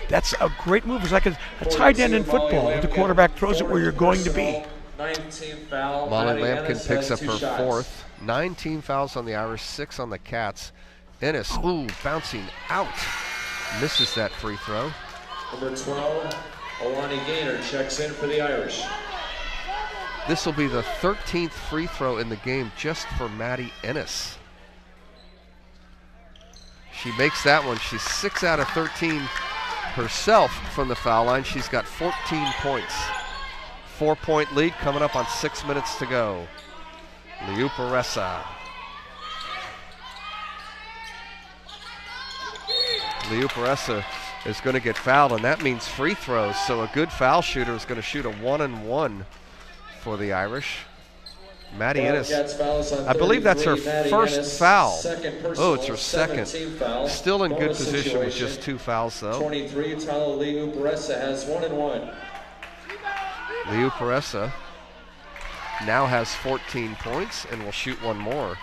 That's a great move. It's like a tight end in football. The quarterback throws it where you're going to be. 19th foul. Molly Maddie Lampkin Ennis picks has up 2 her shots. 4th. 9 team fouls on the Irish, 6 on the Cats. Ennis, bouncing out. Misses that free throw. Number 12, Alani Gaynor checks in for the Irish. This will be the 13th free throw in the game just for Maddie Ennis. She makes that one. She's 6 out of 13 herself from the foul line. She's got 14 points. 4-point lead coming up on 6 minutes to go. Liuparesa. Liuparesa is going to get fouled, and that means free throws. So a good foul shooter is going to shoot a 1-and-1 for the Irish. Maddie Ennis, I believe that's her first foul. Oh, it's her second. Still in good position with just 2 fouls, though. 23, Tyler Liuparesa has 1-and-1. Liuparesa now has 14 points and will shoot one more.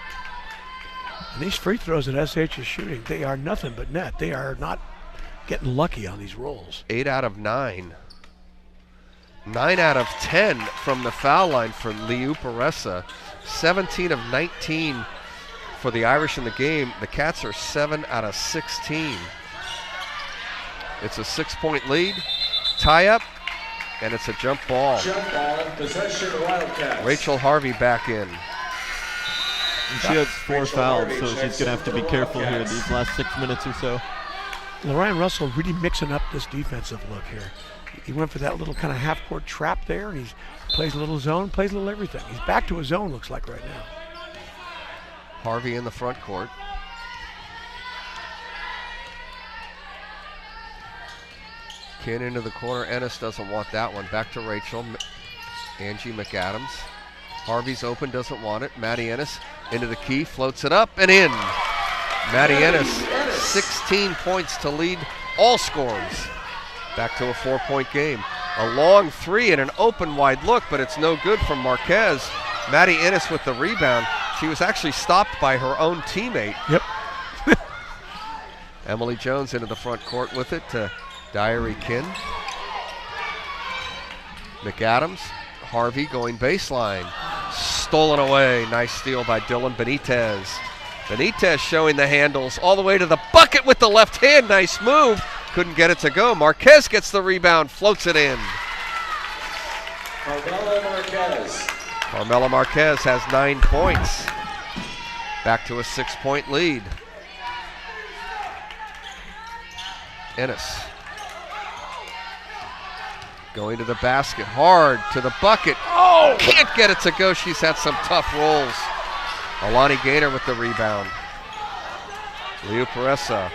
And these free throws that SH is shooting, they are nothing but net. They are not getting lucky on these rolls. 8 out of 9. 9 out of 10 from the foul line for Liuparesa. 17 of 19 for the Irish in the game. The Cats are 7 out of 16. It's a 6-point lead. Tie up, and it's a jump ball. Jump ball, possession Wildcats. Rachel Harvey back in. And she has 4 fouls, so she's going to have to be careful here these last 6 minutes or so. Lorian Russell really mixing up this defensive look here. He went for that little kind of half-court trap there, and he plays a little zone, plays a little everything. He's back to his zone, looks like, right now. Harvey in the front court. Kin into the corner. Ennis doesn't want that one. Back to Rachel. Angie McAdams. Harvey's open, doesn't want it. Maddie Ennis into the key, floats it up and in. Maddie Ennis, 16 points to lead all scorers. Back to a 4-point game. A long 3 and an open wide look, but it's no good from Marquez. Maddie Ennis with the rebound. She was actually stopped by her own teammate. Yep. Emily Jones into the front court with it to Diary Kin. McAdams, Harvey going baseline. Stolen away. Nice steal by Dylan Benitez. Benitez showing the handles all the way to the bucket with the left hand. Nice move. Couldn't get it to go. Marquez gets the rebound, floats it in. Carmela Marquez. Carmela Marquez has 9 points. Back to a 6-point lead. Ennis. Going to the basket, hard to the bucket. Oh, can't get it to go. She's had some tough rolls. Alani Gaynor with the rebound. Liuparesa.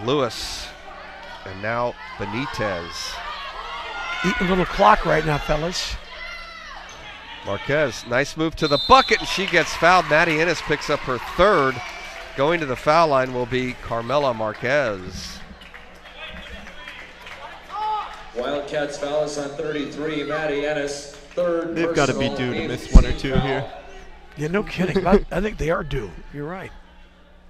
Lewis. And now Benitez. Eating a little clock right now, fellas. Marquez, nice move to the bucket, and she gets fouled. Maddie Ennis picks up her 3rd. Going to the foul line will be Carmela Marquez. Wildcats foul us on 33. Maddie Ennis, 3rd. They've got to be due to miss 1 or 2 here. Yeah, no kidding. I think they are due. You're right.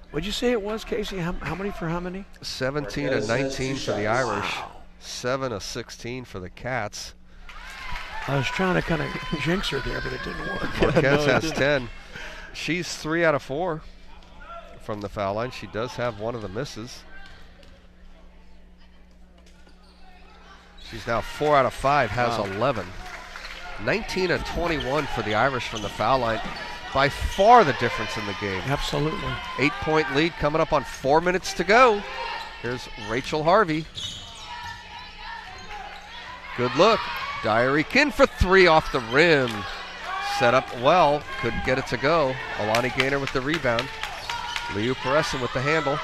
What'd you say it was, Casey? How many for how many? 17 and 19 for the Irish. 7 of 16 for the Cats. I was trying to kind of jinx her there, but it didn't work. Marquez has 10. She's 3 out of 4 from the foul line. She does have one of the misses. She's now 4 out of 5, has 11. 19 of 21 for the Irish from the foul line. By far the difference in the game. Absolutely. 8-point lead coming up on 4 minutes to go. Here's Rachel Harvey. Good look. Diary Kin for 3 off the rim. Set up well. Couldn't get it to go. Alani Gaynor with the rebound. Liuparesa with the handle.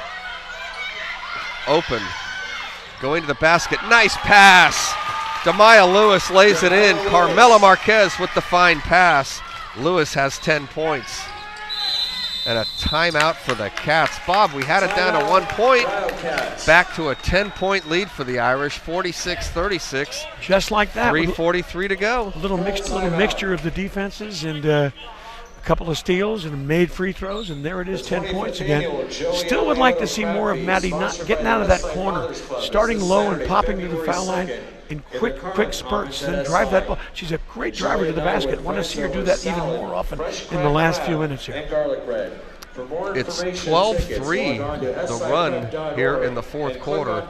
Open. Going to the basket. Nice pass. Demaya Lewis lays it in. Carmela Marquez with the fine pass. Lewis has 10 points. And a timeout for the Cats. Bob, we had it down to 1 point. Back to a 10-point lead for the Irish, 46-36. Just like that. 3:43 to go. A little mixture of the defenses and a couple of steals and made free throws, and there it is, 10 points again. Still would like to see more of Maddie not getting out of that corner, starting low and popping to the foul line in quick spurts, then drive that ball. She's a great driver to the basket. Want to see her do that even more often in the last few minutes here. It's 12-3, the run here in the fourth quarter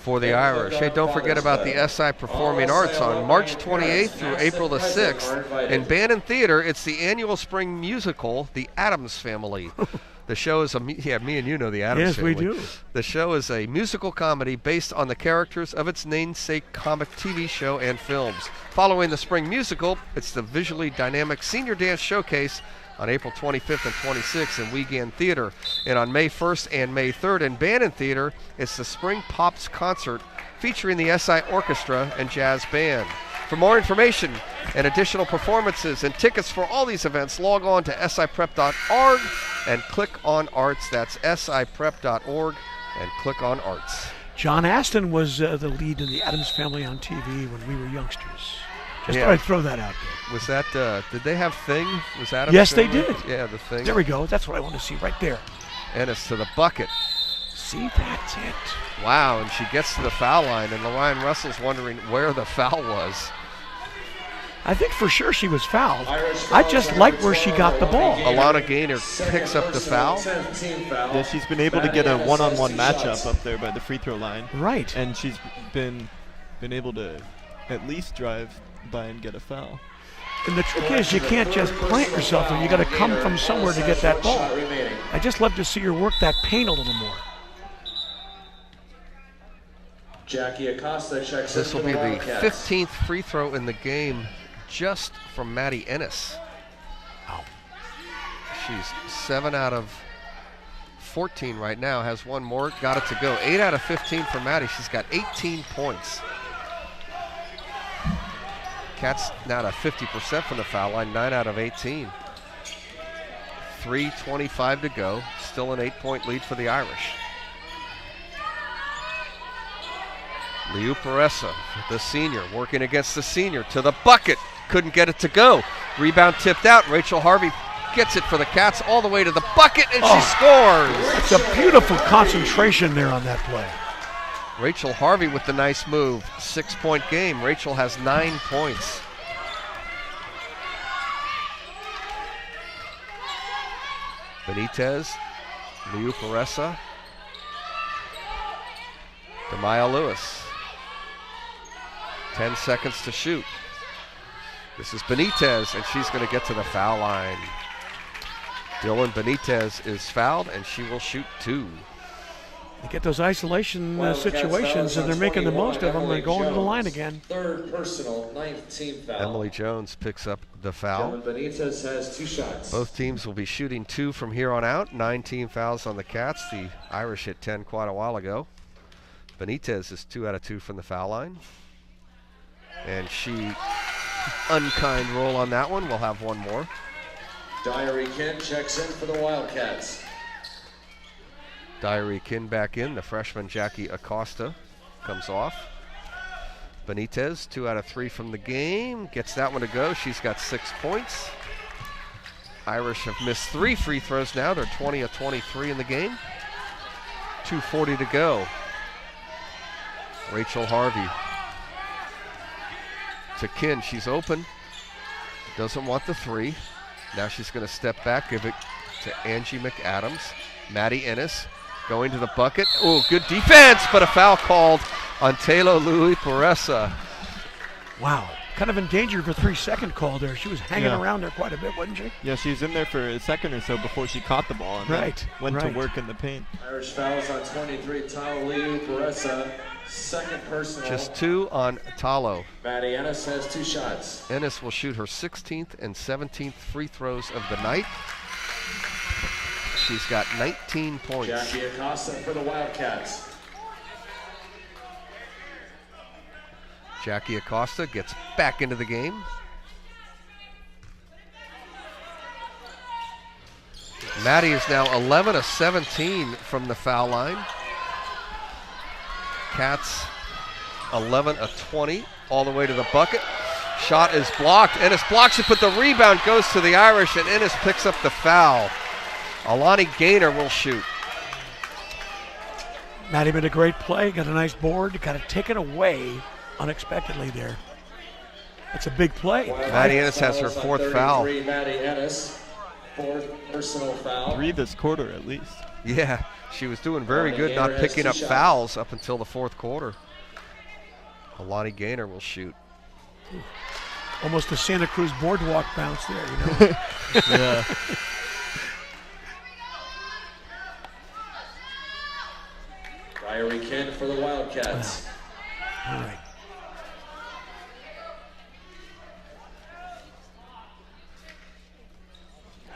for the Irish. Hey, don't forget about the SI Performing Arts on March 28th through April the 6th. In Band and Theater, it's the annual spring musical, The Addams Family. The show is me and you know the Addams Family. Yes, we do. The show is a musical comedy based on the characters of its namesake comic TV show and films. Following the spring musical, it's the visually dynamic senior dance showcase on April 25th and 26th in Wiegand Theater. And on May 1st and May 3rd in Bannon Theater, it's the Spring Pops Concert featuring the SI Orchestra and Jazz Band. For more information and additional performances and tickets for all these events, log on to siprep.org and click on Arts. That's siprep.org and click on Arts. John Aston was the lead in the Addams Family on TV when we were youngsters. Just thought I'd throw that out there. Was that, did they have Thing? Was Addams Yes, Family? they did. Yeah, the Thing. There we go. That's what I want to see right there. Ennis to the bucket. See, that's it. Wow, and she gets to the foul line, and Lorraine Russell's wondering where the foul was. I think for sure she was fouled. I just like where she got the ball. Alana Gaynor picks up the foul. Yeah, she's been able to get a one-on-one matchup up there by the free throw line. Right. And she's been able to at least drive by and get a foul. And the trick is you can't just plant yourself there. You got to come from somewhere to get that ball. I just love to see her work that paint a little more. Jackie Acosta checks This will be the Wildcats. 15th free throw in the game just from Maddie Ennis. Wow. She's 7 out of 14 right now, has one more, got it to go. 8 out of 15 for Maddie. She's got 18 points. Cats now at 50% from the foul line, 9 out of 18. 3:25 to go, still an 8-point lead for the Irish. Liu Peressa, the senior, working against the senior to the bucket. Couldn't get it to go. Rebound tipped out. Rachel Harvey gets it for the Cats all the way to the bucket, and she scores. It's a beautiful concentration there on that play. Rachel Harvey with the nice move. 6-point game. Rachel has 9 points. Benitez, Liu Peressa, Demaya Lewis. 10 seconds to shoot. This is Benitez, and she's going to get to the foul line. Dylan Benitez is fouled, and she will shoot 2. They get those isolation situations, and they're making the most of them. They're going to the line again. Third personal, 9th team foul. Emily Jones picks up the foul. Dylan Benitez has 2 shots. Both teams will be shooting 2 from here on out. 9 team fouls on the Cats. The Irish hit 10 quite a while ago. Benitez is 2 out of 2 from the foul line. And she, unkind roll on that one. We'll have one more. Diary Kent checks in for the Wildcats. Diary Kin back in. The freshman Jackie Acosta comes off. Benitez, 2 out of 3 from the game. Gets that one to go. She's got 6 points. Irish have missed 3 free throws now. They're 20 of 23 in the game. 2:40 to go. Rachel Harvey to Kin. She's open. Doesn't want the 3. Now she's going to step back, give it to Angie McAdams. Maddie Ennis going to the bucket. Oh, good defense, but a foul called on Taylor Louis Peressa. Wow. Kind of in danger of a 3-second call there. She was hanging around there quite a bit, wasn't she? Yeah, she was in there for a second or so before she caught the ball and then went to work in the paint. Irish fouls on 23, Talaleu Peressa. Second personal. Just 2 on Talo. Maddie Ennis has 2 shots. Ennis will shoot her 16th and 17th free throws of the night. She's got 19 points. Jackie Acosta for the Wildcats. Jackie Acosta gets back into the game. Maddie is now 11 of 17 from the foul line. Cats 11 of 20 all the way to the bucket. Shot is blocked. Ennis blocks it, but the rebound goes to the Irish, and Ennis picks up the foul. Alani Gaynor will shoot. Maddie made a great play, got a nice board, got it taken away unexpectedly there. That's a big play. Maddie Ennis has her fourth foul. Maddie Ennis, fourth personal foul. 3 this quarter at least. Yeah, she was doing very good not picking up fouls up until the fourth quarter. Alani Gaynor will shoot. Almost a Santa Cruz boardwalk bounce there, you know. Yeah. Ryrie Kent for the Wildcats. All right.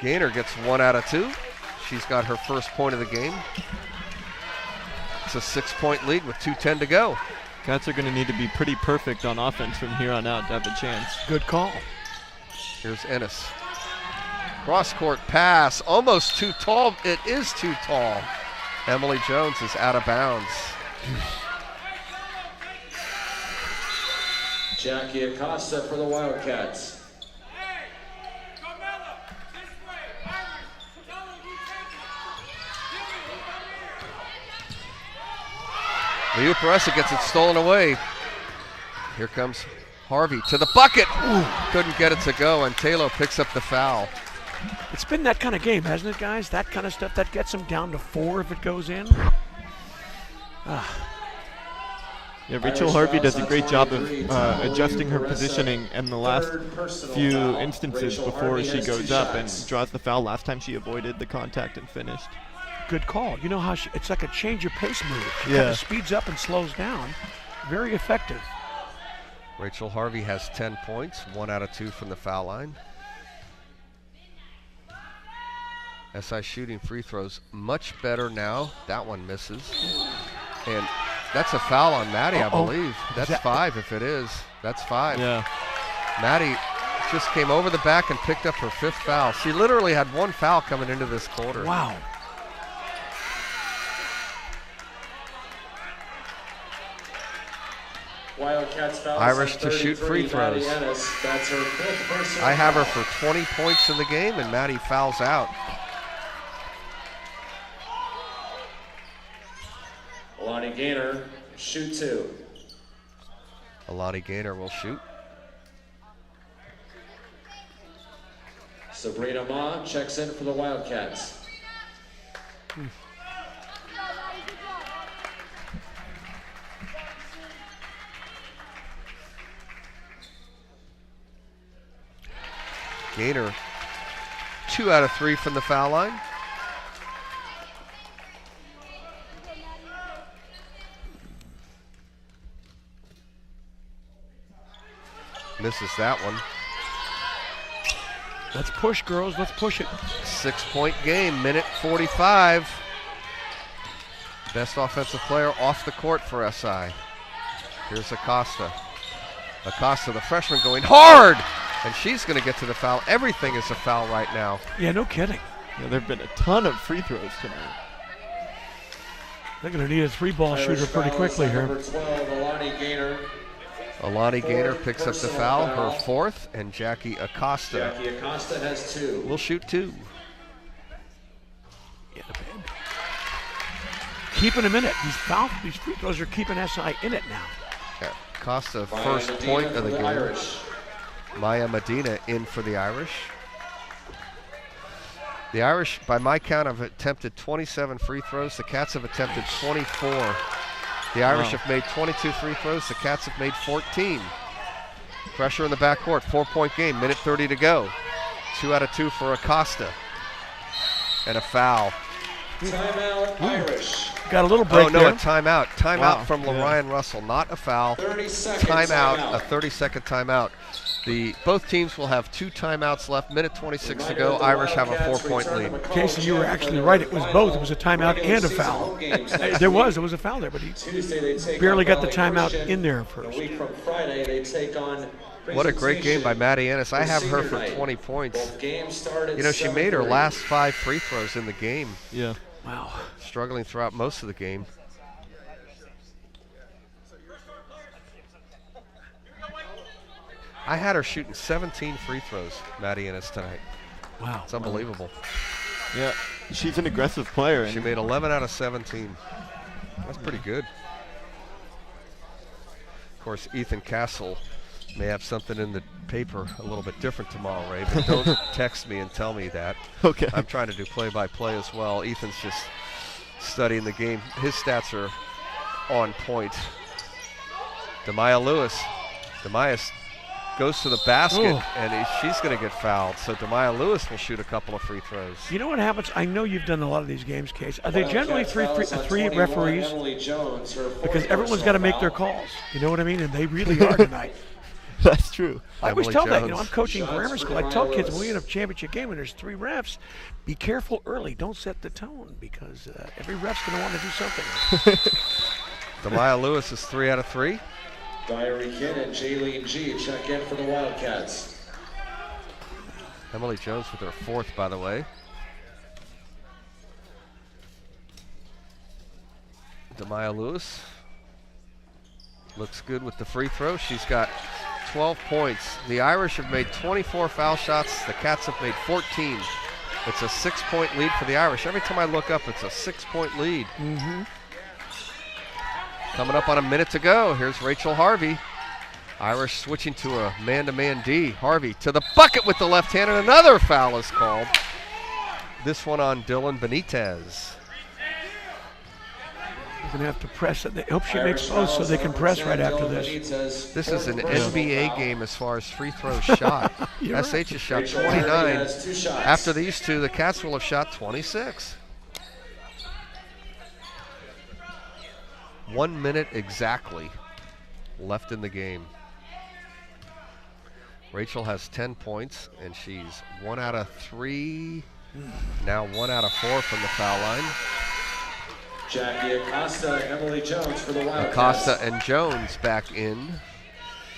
Gaynor gets 1 out of 2. She's got her first point of the game. It's a 6-point lead with 2:10 to go. Cats are going to need to be pretty perfect on offense from here on out to have a chance. Good call. Here's Ennis. Cross-court pass, almost too tall. It is too tall. Emily Jones is out of bounds. Jackie Acosta for the Wildcats. Liu Peressa gets it stolen away. Here comes Harvey to the bucket. Ooh, couldn't get it to go, and Taylor picks up the foul. It's been that kind of game, hasn't it, guys? That kind of stuff that gets them down to 4 if it goes in. Yeah, Rachel Harvey does a great job of adjusting her positioning in the last few instances before she goes up and draws the foul. Last time she avoided the contact and finished. Good call. You know how it's like a change of pace move. She kind of speeds up and slows down. Very effective. Rachel Harvey has 10 points, 1 out of 2 from the foul line. SI shooting free throws much better now. That one misses. And that's a foul on Maddie, I believe. That's 5 if it is. That's 5. Yeah. Maddie just came over the back and picked up her 5th foul. She literally had 1 foul coming into this quarter. Wow. Wildcats foul. Irish to shoot free throws. Ennis, that's her 5th personal I have her foul. for 20 points in the game, and Maddie fouls out. Alani Gaynor, shoot 2. Alani Gaynor will shoot. Sabrina Ma checks in for the Wildcats. Gaynor, 2 out of 3 from the foul line. Misses that one. Let's push, girls. Let's push it. 6-point game, minute 45. Best offensive player off the court for SI. Here's Acosta. Acosta, the freshman, going hard! And she's going to get to the foul. Everything is a foul right now. Yeah, no kidding. Yeah, there have been a ton of free throws tonight. They're going to need a 3-ball shooter pretty quickly here. Number 12, Alani Gaynor. Alani Gaynor picks up the foul, her 4th, and Jackie Acosta. Jackie Acosta has 2. Will shoot 2. Keeping them in it. These free throws are keeping SI in it now. Yeah, Acosta, first point of the game. Irish. Maya Medina in for the Irish. The Irish, by my count, have attempted 27 free throws. The Cats have attempted 24. The Irish have made 22 free throws. The Cats have made 14. Pressure in the backcourt. 4-point game. Minute 30 to go. 2 out of 2 for Acosta. And a foul. Timeout, Irish. Got a little break there. there. A timeout. Timeout from Lorian Russell. Not a foul. 30-second timeout. A 30-second timeout. Both teams will have 2 timeouts left. Minute 26 to go. Irish have a 4-point lead. Casey, you were actually right. It was both. It was a timeout and a foul. There was a foul there, but he barely got the timeout in there first. A week from Friday, they take on. What a great game by Maddie Ennis. I have her for 20 points. You know, she made her last 5 free throws in the game. Yeah. Wow. Struggling throughout most of the game. I had her shooting 17 free throws, Maddie Ennis, tonight. Wow. It's unbelievable. Yeah, she's an aggressive player. She made 11 out of 17. That's pretty good. Of course, Ethan Castle may have something in the paper a little bit different tomorrow, Ray, but don't text me and tell me that. Okay. I'm trying to do play-by-play as well. Ethan's just studying the game. His stats are on point. Demaya Lewis. Demaya goes to the basket, and she's going to get fouled. So Demaya Lewis will shoot a couple of free throws. You know what happens? I know you've done a lot of these games, Case. Are they generally three referees? Because everyone's got to make their calls. You know what I mean? And they really are tonight. That's true. I always tell that. I'm coaching grammar school. I tell kids when we get a championship game and there's 3 refs, be careful early. Don't set the tone because every ref's going to want to do something. Demaya Lewis is 3 out of 3. Diary Kid and Jaylene G check in for the Wildcats. Emily Jones with her 4th, by the way. Demaya Lewis looks good with the free throw. She's got 12 points. The Irish have made 24 foul shots. The Cats have made 14. It's a 6-point lead for the Irish. Every time I look up, it's a 6-point lead. Mm-hmm. Coming up on a minute to go. Here's Rachel Harvey. Irish switching to a man-to-man D. Harvey to the bucket with the left hand, and another foul is called. This one on Dylan Benitez. They're going to have to press it. I hope she makes both so they can press right after this. This is an NBA game as far as free throws shot. SH has shot 29. After these two, the Cats will have shot 26. 1 minute exactly left in the game. Rachel has 10 points, and she's 1 out of 3. Now 1 out of 4 from the foul line. Jackie Acosta and Emily Jones for the Wildcats. Acosta and Jones back in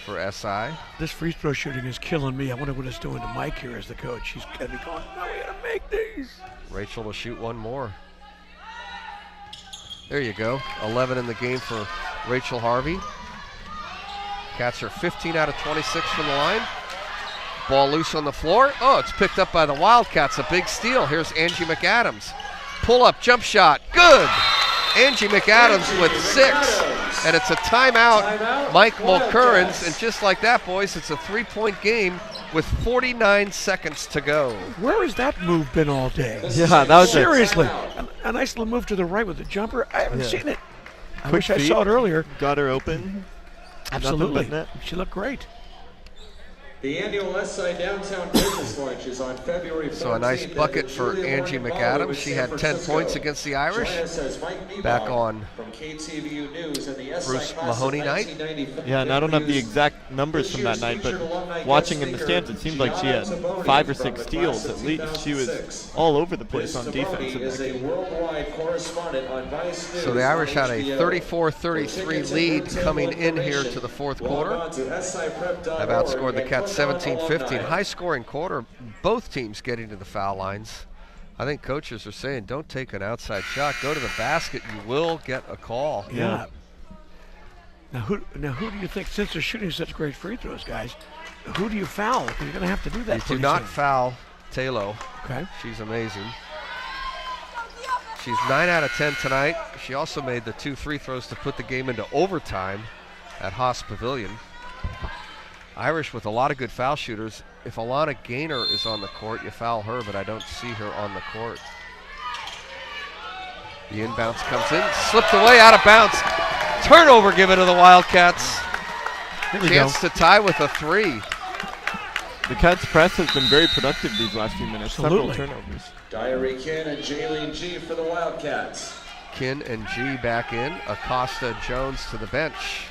for SI. This free throw shooting is killing me. I wonder what it's doing to Mike here as the coach. He's got to be going, no, we got to make these. Rachel will shoot one more. There you go. 11 in the game for Rachel Harvey. Cats are 15 out of 26 from the line. Ball loose on the floor. Oh, it's picked up by the Wildcats. A big steal. Here's Angie McAdams. Pull up, jump shot. Good. Angie McAdams with 6. And it's a timeout. Mike Mulkerins. And just like that, boys, it's a 3-point game with 49 seconds to go. Where has that move been all day? Yeah, that was seriously. A nice little move to the right with the jumper. I haven't seen it. I wish I saw it earlier. Got her open. Absolutely. She looked great. The annual SI Downtown Business Lunch is on February 14th. So a nice bucket for Angie McAdams. She had 10 points against the Irish. Back on Bruce Mahoney night. Yeah, and I don't have the exact numbers from that night, but watching in the stands, it seemed like she had 5 or 6 steals at least. She was all over the place on defense in that game. So the Irish had a 34-33 lead coming in here to the fourth quarter. Have outscored the Cats 17-15. High-scoring quarter. Both teams getting to the foul lines. I think coaches are saying, don't take an outside shot. Go to the basket. You will get a call. Yeah. Now who do you think, since they're shooting such great free throws, guys, who do you foul? You're going to have to do that. You do not foul Taylo. Okay. She's amazing. She's 9 out of 10 tonight. She also made the 2 free throws to put the game into overtime at Haas Pavilion. Irish with a lot of good foul shooters. If Alana Gaynor is on the court, you foul her, but I don't see her on the court. The inbounds comes in, slipped away, out of bounds. Turnover given to the Wildcats. Chance to tie with a 3. The Cats' press has been very productive these last few minutes. Absolutely. Several turnovers. Diary Kin and Jaylene G for the Wildcats. Kin and G back in. Acosta Jones to the bench.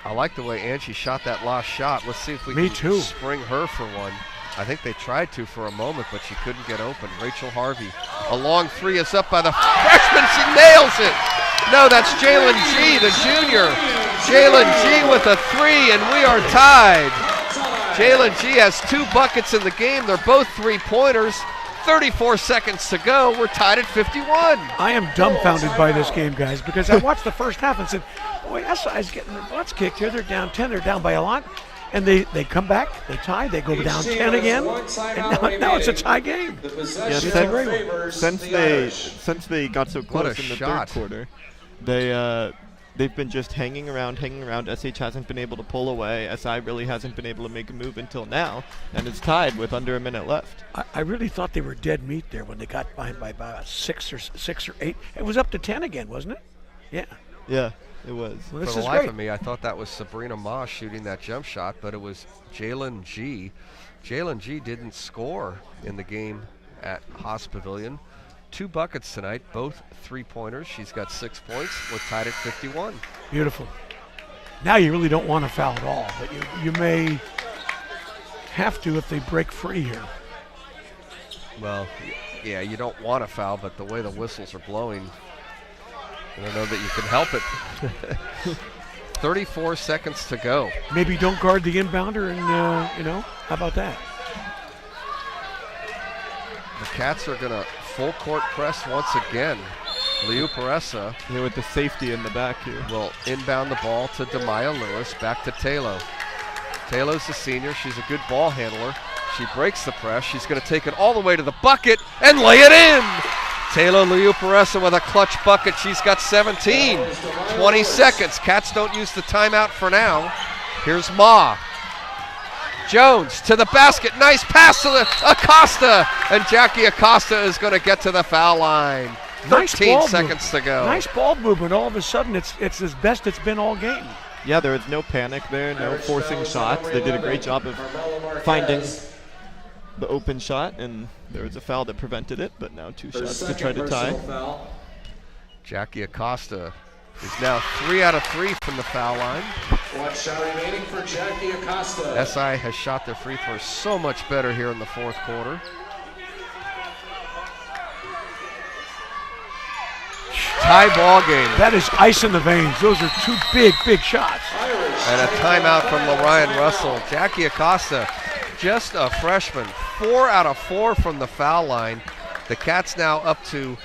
I like the way Angie shot that last shot. Let's see if we can spring her for one. I think they tried to for a moment, but she couldn't get open. Rachel Harvey. A long 3 is up by the freshman. She nails it. No, that's Jalen G, the junior. Jalen G with a 3, and we are tied. Jalen G has 2 buckets in the game. They're both 3-pointers. 34 seconds to go. We're tied at 51. I am dumbfounded by this game, guys, because I watched the first half and said, boy, SI's getting their butts kicked here. They're down 10. They're down by a lot. And they come back, they tie, they go down 10 again, and now it's a tie game. Yeah, since they got so close in the third quarter, they've been just hanging around. SH hasn't been able to pull away. SI really hasn't been able to make a move until now, and it's tied with under a minute left. I really thought they were dead meat there when they got behind by about 6 or 8. It was up to 10 again, wasn't it? Yeah. Yeah. It was. Well, for the life of me, I thought that was Sabrina Ma shooting that jump shot, but it was Jalen G. Jalen G didn't score in the game at Haas Pavilion. 2 buckets tonight, both 3-pointers. She's got 6 points. We're tied at 51. Beautiful. Now you really don't want to foul at all, but you may have to if they break free here. Well, yeah, you don't want to foul, but the way the whistles are blowing, I don't know that you can help it. 34 seconds to go. Maybe don't guard the inbounder and, how about that? The Cats are going to full court press once again. Liu Peressa. Yeah, with the safety in the back here. Will inbound the ball to Demaya Lewis, back to Talo. Talo's a senior. She's a good ball handler. She breaks the press. She's going to take it all the way to the bucket and lay it in. Taylor Liu Peressa with a clutch bucket. She's got 17. 20 seconds. Cats don't use the timeout for now. Here's Ma. Jones to the basket. Nice pass to the Acosta. And Jackie Acosta is going to get to the foul line. 13 seconds to go. Nice ball movement. All of a sudden, it's as best it's been all game. Yeah, there was no panic there, no forcing shots. They did a great job of finding the open shot, and there was a foul that prevented it, but now 2 shots to try to tie. Jackie Acosta is now 3 out of 3 from the foul line. 1 shot remaining for Jackie Acosta. SI has shot their free throws so much better here in the 4th quarter. Tie ball game. That is ice in the veins. Those are 2 big shots. And a timeout from Lorian Russell. Jackie Acosta, just a freshman, 4 out of 4 from the foul line. The Cats now up to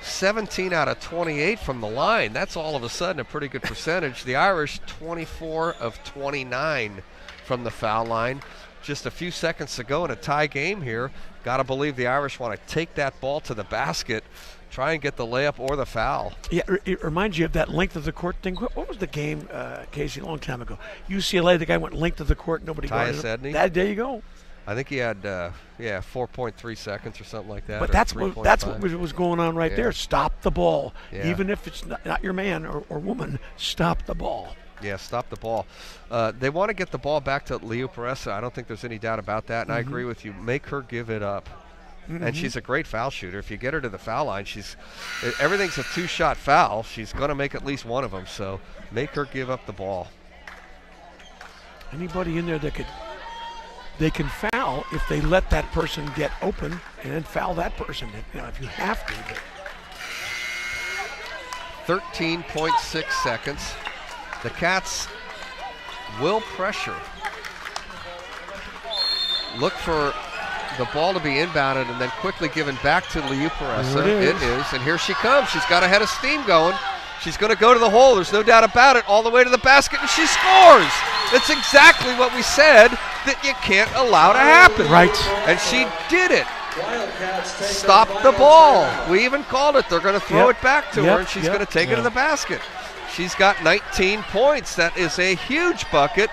17 out of 28 from the line. That's all of a sudden a pretty good percentage. The Irish, 24 of 29 from the foul line. Just a few seconds to go in a tie game here. Got to believe the Irish want to take that ball to the basket, try and get the layup or the foul. Yeah, it reminds you of that length of the court thing. What was the game, Casey, a long time ago? UCLA, the guy went length of the court, nobody guarded him. There you go. I think he had, 4.3 seconds or something like that. But that's what was going on right there. Stop the ball. Yeah. Even if it's not your man or woman, stop the ball. Yeah, stop the ball. They want to get the ball back to Liu Peressa. I don't think there's any doubt about that, and I agree with you. Make her give it up. And she's a great foul shooter. If you get her to the foul line, everything's a 2-shot foul. She's going to make at least one of them, so make her give up the ball. Anybody in there they can foul if they let that person get open and then foul that person, if you have to. But 13.6 seconds. The Cats will pressure. Look for the ball to be inbounded and then quickly given back to Liu Peressa. It is, and here she comes. She's got a head of steam going. She's going to go to the hole. There's no doubt about it. All the way to the basket, and she scores. That's exactly what we said that you can't allow to happen. Right. And she did it. Stop the ball. We even called it. They're going to throw it back to her, and she's going to take it to the basket. She's got 19 points. That is a huge bucket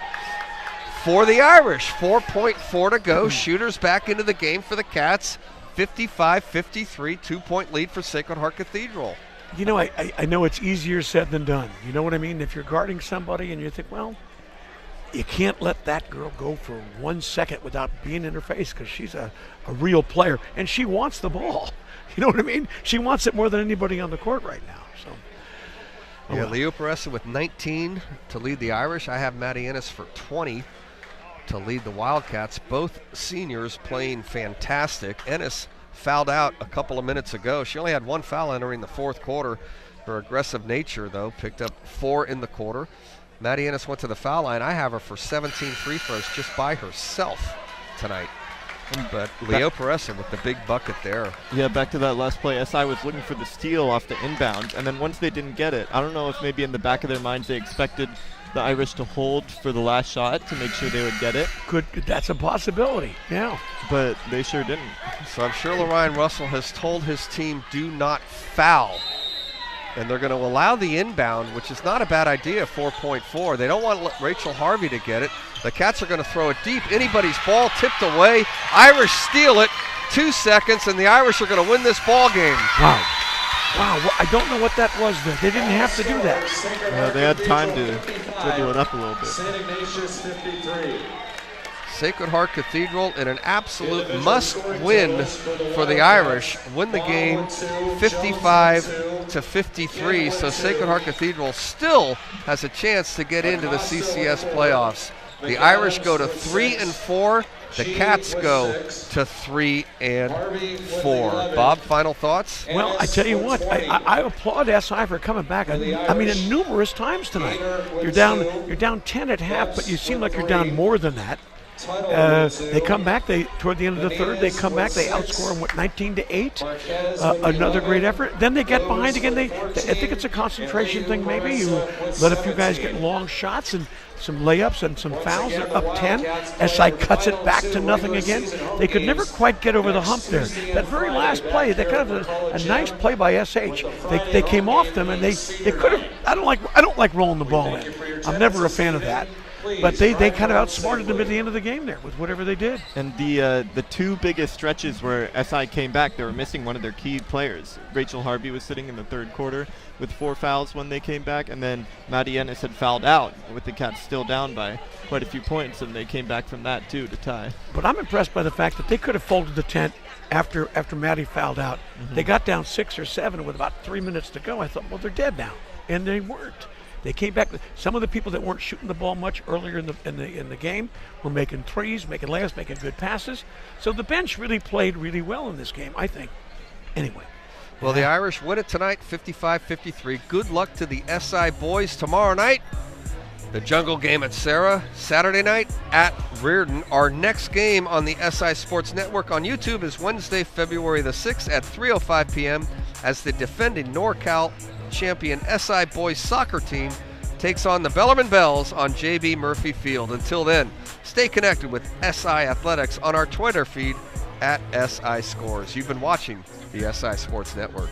for the Irish. 4.4 to go. Shooters back into the game for the Cats. 55-53, 2-point lead for Sacred Heart Cathedral. I know it's easier said than done. You know what I mean? If you're guarding somebody and you think, well, you can't let that girl go for 1 second without being in her face because she's a real player and she wants the ball. You know what I mean? She wants it more than anybody on the court right now. So, Liu Peressa with 19 to lead the Irish. I have Maddie Ennis for 20 to lead the Wildcats. Both seniors playing fantastic. Ennis fouled out a couple of minutes ago. She only had 1 foul entering the 4th quarter. Her aggressive nature, though, picked up 4 in the quarter. Maddie Ennis went to the foul line. I have her for 17 free throws just by herself tonight. But Leo Peressa with the big bucket there. Yeah, back to that last play. SI was looking for the steal off the inbound, and then once they didn't get it, I don't know if maybe in the back of their minds they expected the Irish to hold for the last shot to make sure they would get it. That's a possibility, yeah. But they sure didn't. So I'm sure Lorraine Russell has told his team, do not foul. And they're going to allow the inbound, which is not a bad idea, 4.4. They don't want Rachel Harvey to get it. The Cats are going to throw it deep. Anybody's ball tipped away. Irish steal it. 2 seconds, and the Irish are going to win this ball game. Wow. Wow, well, I don't know what that was there. They didn't have to do that. They had time to dribble it up a little bit. Sacred Heart Cathedral in an absolute must-win for the Irish. Win the game 55-53. So Sacred Heart Cathedral still has a chance to get into the CCS playoffs. The Irish go to 3-4. The Cats go to 3-4. Bob, final thoughts? Well, I tell you what, I applaud SI for coming back. I mean, numerous times tonight. You're down 10 at half, but you seem like you're down more than that. They come back. Toward the end of the third, they come back. They outscore them 19-8. Another great effort. Then they get behind again. I think it's a concentration thing. Maybe you let a few guys get long shots and some layups and some fouls. They're up 10. SI cuts it back to nothing again. They could never quite get over the hump there. That very last play, that kind of a nice play by SH. They came off them and they could have. I don't like rolling the ball in. I'm never a fan of that. But they kind of outsmarted them at the end of the game there with whatever they did. And the two biggest stretches where SI came back, they were missing one of their key players. Rachel Harvey was sitting in the third quarter with 4 fouls when they came back, and then Maddie Ennis had fouled out with the Cats still down by quite a few points, and they came back from that too to tie. But I'm impressed by the fact that they could have folded the tent after Maddie fouled out. Mm-hmm. They got down 6 or 7 with about 3 minutes to go. I thought, well, they're dead now, and they weren't. They came back. Some of the people that weren't shooting the ball much earlier in the game were making threes, making layups, making good passes. So the bench really played really well in this game, I think. Anyway. Well, the Irish win it tonight, 55-53. Good luck to the SI boys tomorrow night. The Jungle game at Sarah, Saturday night at Reardon. Our next game on the SI Sports Network on YouTube is Wednesday, February the 6th at 3:05 p.m. as the defending NorCal champion SI boys soccer team takes on the Bellarmine Bells on J.B. Murphy Field. Until then, stay connected with SI Athletics on our Twitter feed at SI Scores. You've been watching the SI Sports Network.